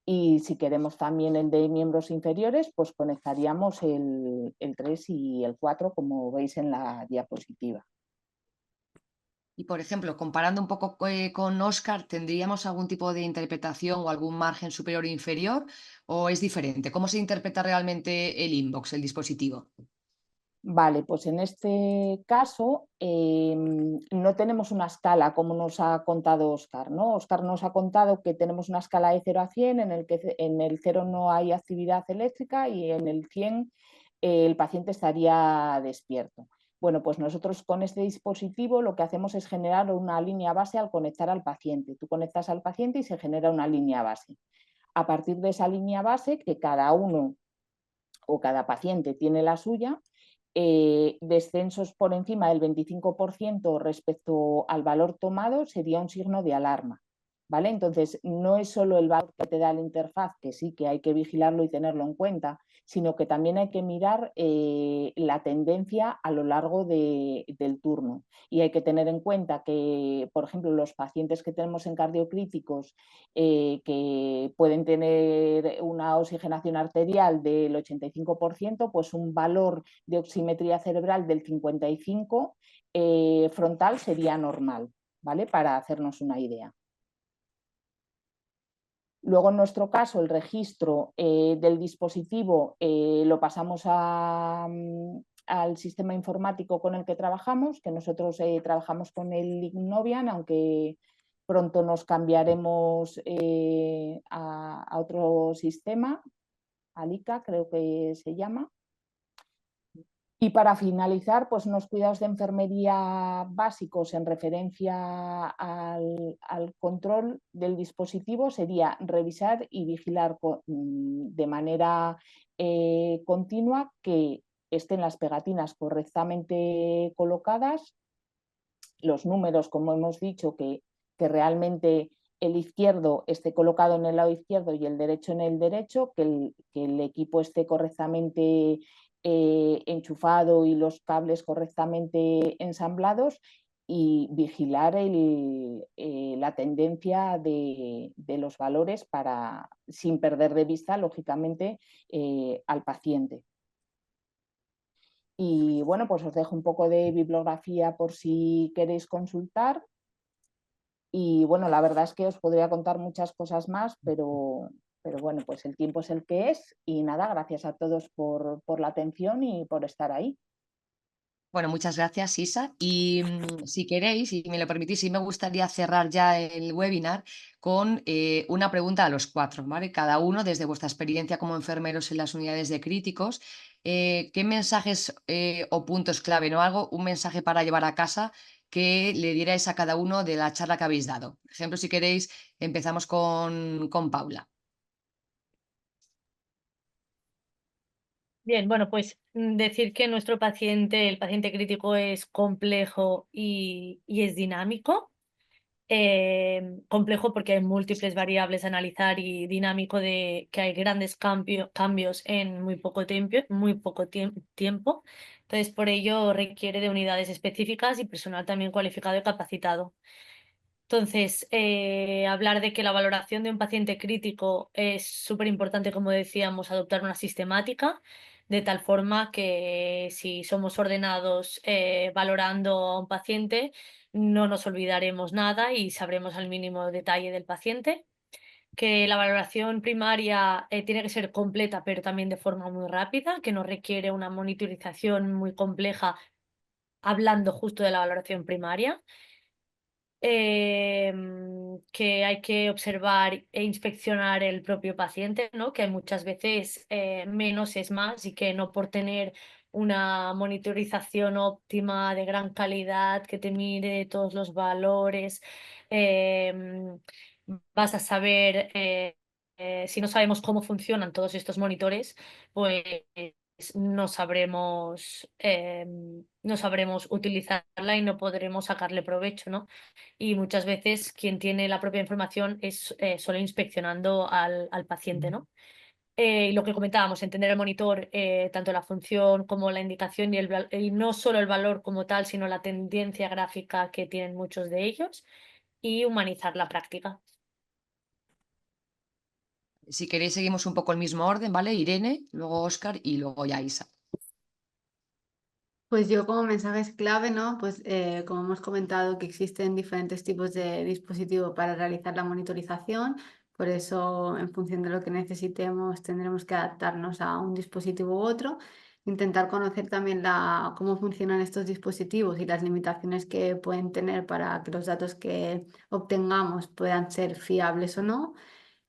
y si queremos también el de miembros inferiores, pues conectaríamos el 3 y el 4, como veis en la diapositiva.
Y, por ejemplo, comparando un poco con Oscar, ¿tendríamos algún tipo de interpretación o algún margen superior o inferior? ¿O es diferente? ¿Cómo se interpreta realmente el inbox, el dispositivo?
Vale, pues en este caso no tenemos una escala como nos ha contado Oscar, ¿no? Oscar nos ha contado que tenemos una escala de 0 a 100 en el que en el 0 no hay actividad eléctrica y en el 100 el paciente estaría despierto. Bueno, pues nosotros con este dispositivo lo que hacemos es generar una línea base al conectar al paciente. Tú conectas al paciente y se genera una línea base. A partir de esa línea base, que cada uno o cada paciente tiene la suya, descensos por encima del 25% respecto al valor tomado sería un signo de alarma, ¿vale? Entonces, no es solo el valor que te da la interfaz, que sí que hay que vigilarlo y tenerlo en cuenta, sino que también hay que mirar la tendencia a lo largo del turno. Y hay que tener en cuenta que, por ejemplo, los pacientes que tenemos en cardiocríticos que pueden tener una oxigenación arterial del 85%, pues un valor de oximetría cerebral del 55% frontal sería normal, ¿vale? Para hacernos una idea. Luego, en nuestro caso, el registro del dispositivo lo pasamos al sistema informático con el que trabajamos, que nosotros trabajamos con el Ignovian, aunque pronto nos cambiaremos a otro sistema, Alica creo que se llama. Y para finalizar, pues unos cuidados de enfermería básicos en referencia al control del dispositivo sería revisar y vigilar de manera continua que estén las pegatinas correctamente colocadas, los números, como hemos dicho, que realmente el izquierdo esté colocado en el lado izquierdo y el derecho en el derecho, que el equipo esté correctamente enchufado y los cables correctamente ensamblados, y vigilar la tendencia de los valores sin perder de vista, lógicamente, al paciente. Y bueno, pues os dejo un poco de bibliografía por si queréis consultar. Y bueno, la verdad es que os podría contar muchas cosas más, pero bueno, pues el tiempo es el que es. Y nada, gracias a todos por la atención y por estar ahí.
Bueno, muchas gracias, Isa. Y si queréis, si me lo permitís, sí me gustaría cerrar ya el webinar con una pregunta a los cuatro, ¿vale? Cada uno, desde vuestra experiencia como enfermeros en las unidades de críticos, ¿qué mensajes o puntos clave, no algo, un mensaje para llevar a casa que le dierais a cada uno de la charla que habéis dado? Por ejemplo, si queréis, empezamos con Paula.
Bien, bueno, pues decir que nuestro paciente, el paciente crítico, es complejo y es dinámico. Complejo porque hay múltiples variables a analizar y dinámico de que hay grandes cambios en muy poco tiempo. Entonces, por ello requiere de unidades específicas y personal también cualificado y capacitado. Entonces, hablar de que la valoración de un paciente crítico es súper importante, como decíamos, adoptar una sistemática, de tal forma que si somos ordenados valorando a un paciente, no nos olvidaremos nada y sabremos al mínimo detalle del paciente. Que la valoración primaria tiene que ser completa, pero también de forma muy rápida, que no requiere una monitorización muy compleja, hablando justo de la valoración primaria. Que hay que observar e inspeccionar el propio paciente, ¿no? Que hay muchas veces menos es más y que no por tener una monitorización óptima de gran calidad que te mire todos los valores, em, vas a saber, si no sabemos cómo funcionan todos estos monitores, pues no sabremos utilizarla y no podremos sacarle provecho, ¿no? Y muchas veces quien tiene la propia información es solo inspeccionando al paciente, ¿no? Y lo que comentábamos, entender el monitor, tanto la función como la indicación y no solo el valor como tal, sino la tendencia gráfica que tienen muchos de ellos y humanizar la práctica.
Si queréis, seguimos un poco el mismo orden, ¿vale? Irene, luego Óscar y luego ya Isa.
Pues yo como mensajes clave, ¿no? Pues como hemos comentado que existen diferentes tipos de dispositivos para realizar la monitorización, por eso en función de lo que necesitemos tendremos que adaptarnos a un dispositivo u otro, intentar conocer también cómo funcionan estos dispositivos y las limitaciones que pueden tener para que los datos que obtengamos puedan ser fiables o no.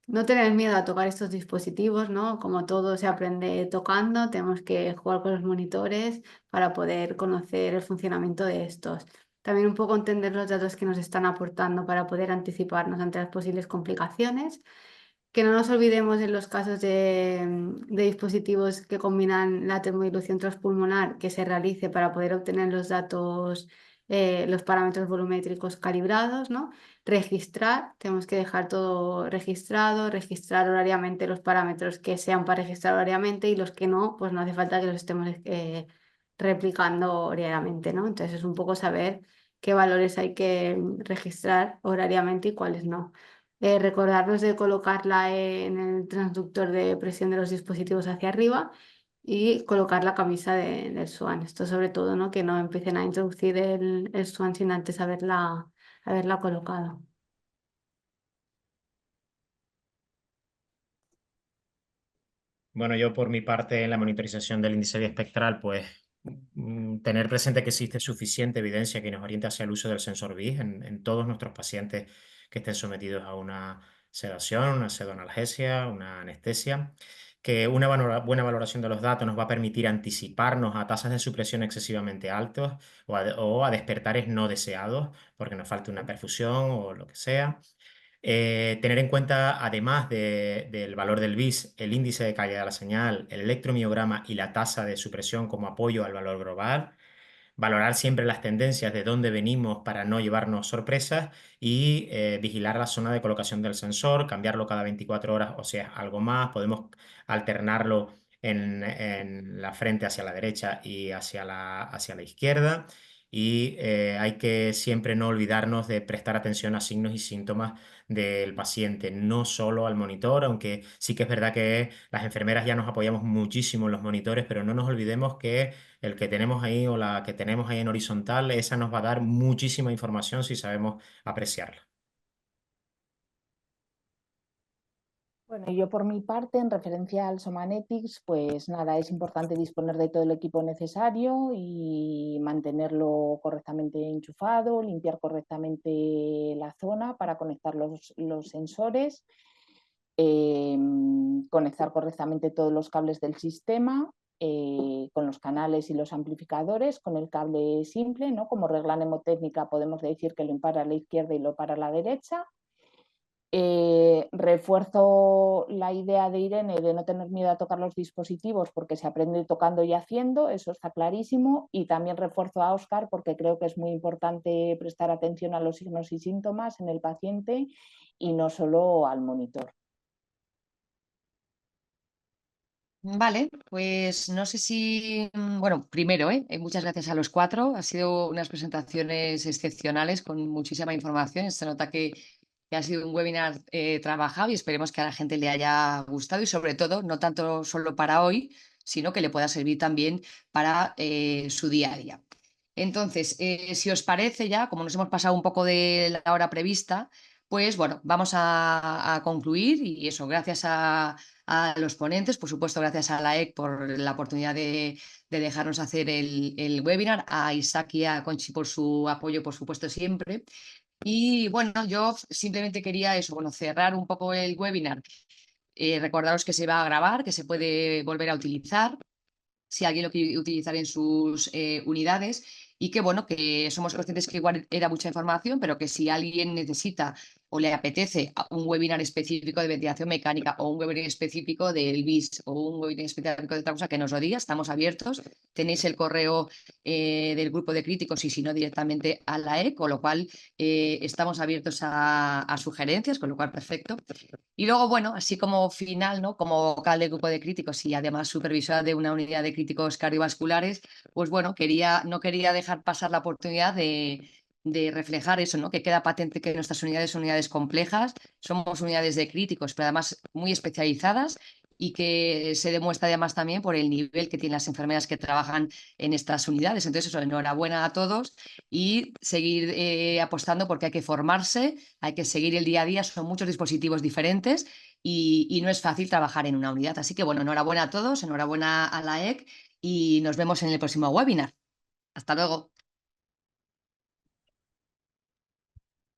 No tener miedo a tocar estos dispositivos, ¿no? Como todo se aprende tocando, tenemos que jugar con los monitores para poder conocer el funcionamiento de estos. También un poco entender los datos que nos están aportando para poder anticiparnos ante las posibles complicaciones. Que no nos olvidemos en los casos de dispositivos que combinan la termodilución transpulmonar que se realice para poder obtener los datos, los parámetros volumétricos calibrados, ¿no? Registrar, tenemos que dejar todo registrado, registrar horariamente los parámetros que sean para registrar horariamente y los que no, pues no hace falta que los estemos replicando horariamente, ¿no? Entonces es un poco saber qué valores hay que registrar horariamente y cuáles no. Recordarnos de colocarla en el transductor de presión de los dispositivos hacia arriba y colocar la camisa del SWAN. Esto sobre todo, ¿no? Que no empiecen a introducir el SWAN sin antes haberla colocado.
Bueno, yo por mi parte en la monitorización del índice biespectral, pues tener presente que existe suficiente evidencia que nos oriente hacia el uso del sensor BIS en todos nuestros pacientes que estén sometidos a una sedación, una pseudoanalgesia, una anestesia, que una buena valoración de los datos nos va a permitir anticiparnos a tasas de supresión excesivamente altas o a despertares no deseados porque nos falte una perfusión o lo que sea. Tener en cuenta, además del valor del BIS, el índice de calidad de la señal, el electromiograma y la tasa de supresión como apoyo al valor global. Valorar siempre las tendencias de dónde venimos para no llevarnos sorpresas y vigilar la zona de colocación del sensor, cambiarlo cada 24 horas o sea algo más. Podemos alternarlo en la frente hacia la derecha y hacia la izquierda. y hay que siempre no olvidarnos de prestar atención a signos y síntomas del paciente, no solo al monitor, aunque sí que es verdad que las enfermeras ya nos apoyamos muchísimo en los monitores, pero no nos olvidemos que el que tenemos ahí o la que tenemos ahí en horizontal, esa nos va a dar muchísima información si sabemos apreciarla.
Bueno, yo por mi parte, en referencia al Somanetics, pues nada, es importante disponer de todo el equipo necesario y mantenerlo correctamente enchufado, limpiar correctamente la zona para conectar los sensores, conectar correctamente todos los cables del sistema, con los canales y los amplificadores, con el cable simple, ¿no? Como regla mnemotécnica podemos decir que lo impara a la izquierda y lo para a la derecha. Refuerzo la idea de Irene de no tener miedo a tocar los dispositivos porque se aprende tocando y haciendo, eso está clarísimo, y también refuerzo a Óscar porque creo que es muy importante prestar atención a los signos y síntomas en el paciente y no solo al monitor.
Vale, pues no sé si, bueno, primero, muchas gracias a los cuatro. Ha sido unas presentaciones excepcionales con muchísima información. Se nota que ha sido un webinar trabajado y esperemos que a la gente le haya gustado y sobre todo, no tanto solo para hoy, sino que le pueda servir también para su día a día. Entonces, si os parece ya, como nos hemos pasado un poco de la hora prevista, pues bueno, vamos a concluir y eso, gracias a los ponentes, por supuesto, gracias a la EC por la oportunidad de dejarnos hacer el webinar, a Isaac y a Conchi por su apoyo, por supuesto, siempre. Y bueno, yo simplemente quería eso, bueno, cerrar un poco el webinar. Recordaros que se va a grabar, que se puede volver a utilizar si alguien lo quiere utilizar en sus unidades y que bueno, que somos conscientes que igual era mucha información, pero que si alguien necesita o le apetece un webinar específico de ventilación mecánica o un webinar específico del BIS o un webinar específico de otra cosa, que nos lo diga, estamos abiertos. Tenéis el correo del grupo de críticos y si no directamente a la E, con lo cual estamos abiertos a sugerencias, con lo cual perfecto. Y luego, bueno, así como final, ¿no? Como vocal del grupo de críticos y además supervisora de una unidad de críticos cardiovasculares, pues bueno, no quería dejar pasar la oportunidad de reflejar eso, ¿no? Que queda patente que nuestras unidades son unidades complejas, somos unidades de críticos, pero además muy especializadas y que se demuestra además también por el nivel que tienen las enfermeras que trabajan en estas unidades. Entonces, eso, enhorabuena a todos y seguir apostando porque hay que formarse, hay que seguir el día a día, son muchos dispositivos diferentes y no es fácil trabajar en una unidad. Así que bueno, enhorabuena a todos, enhorabuena a la EC y nos vemos en el próximo webinar. Hasta luego.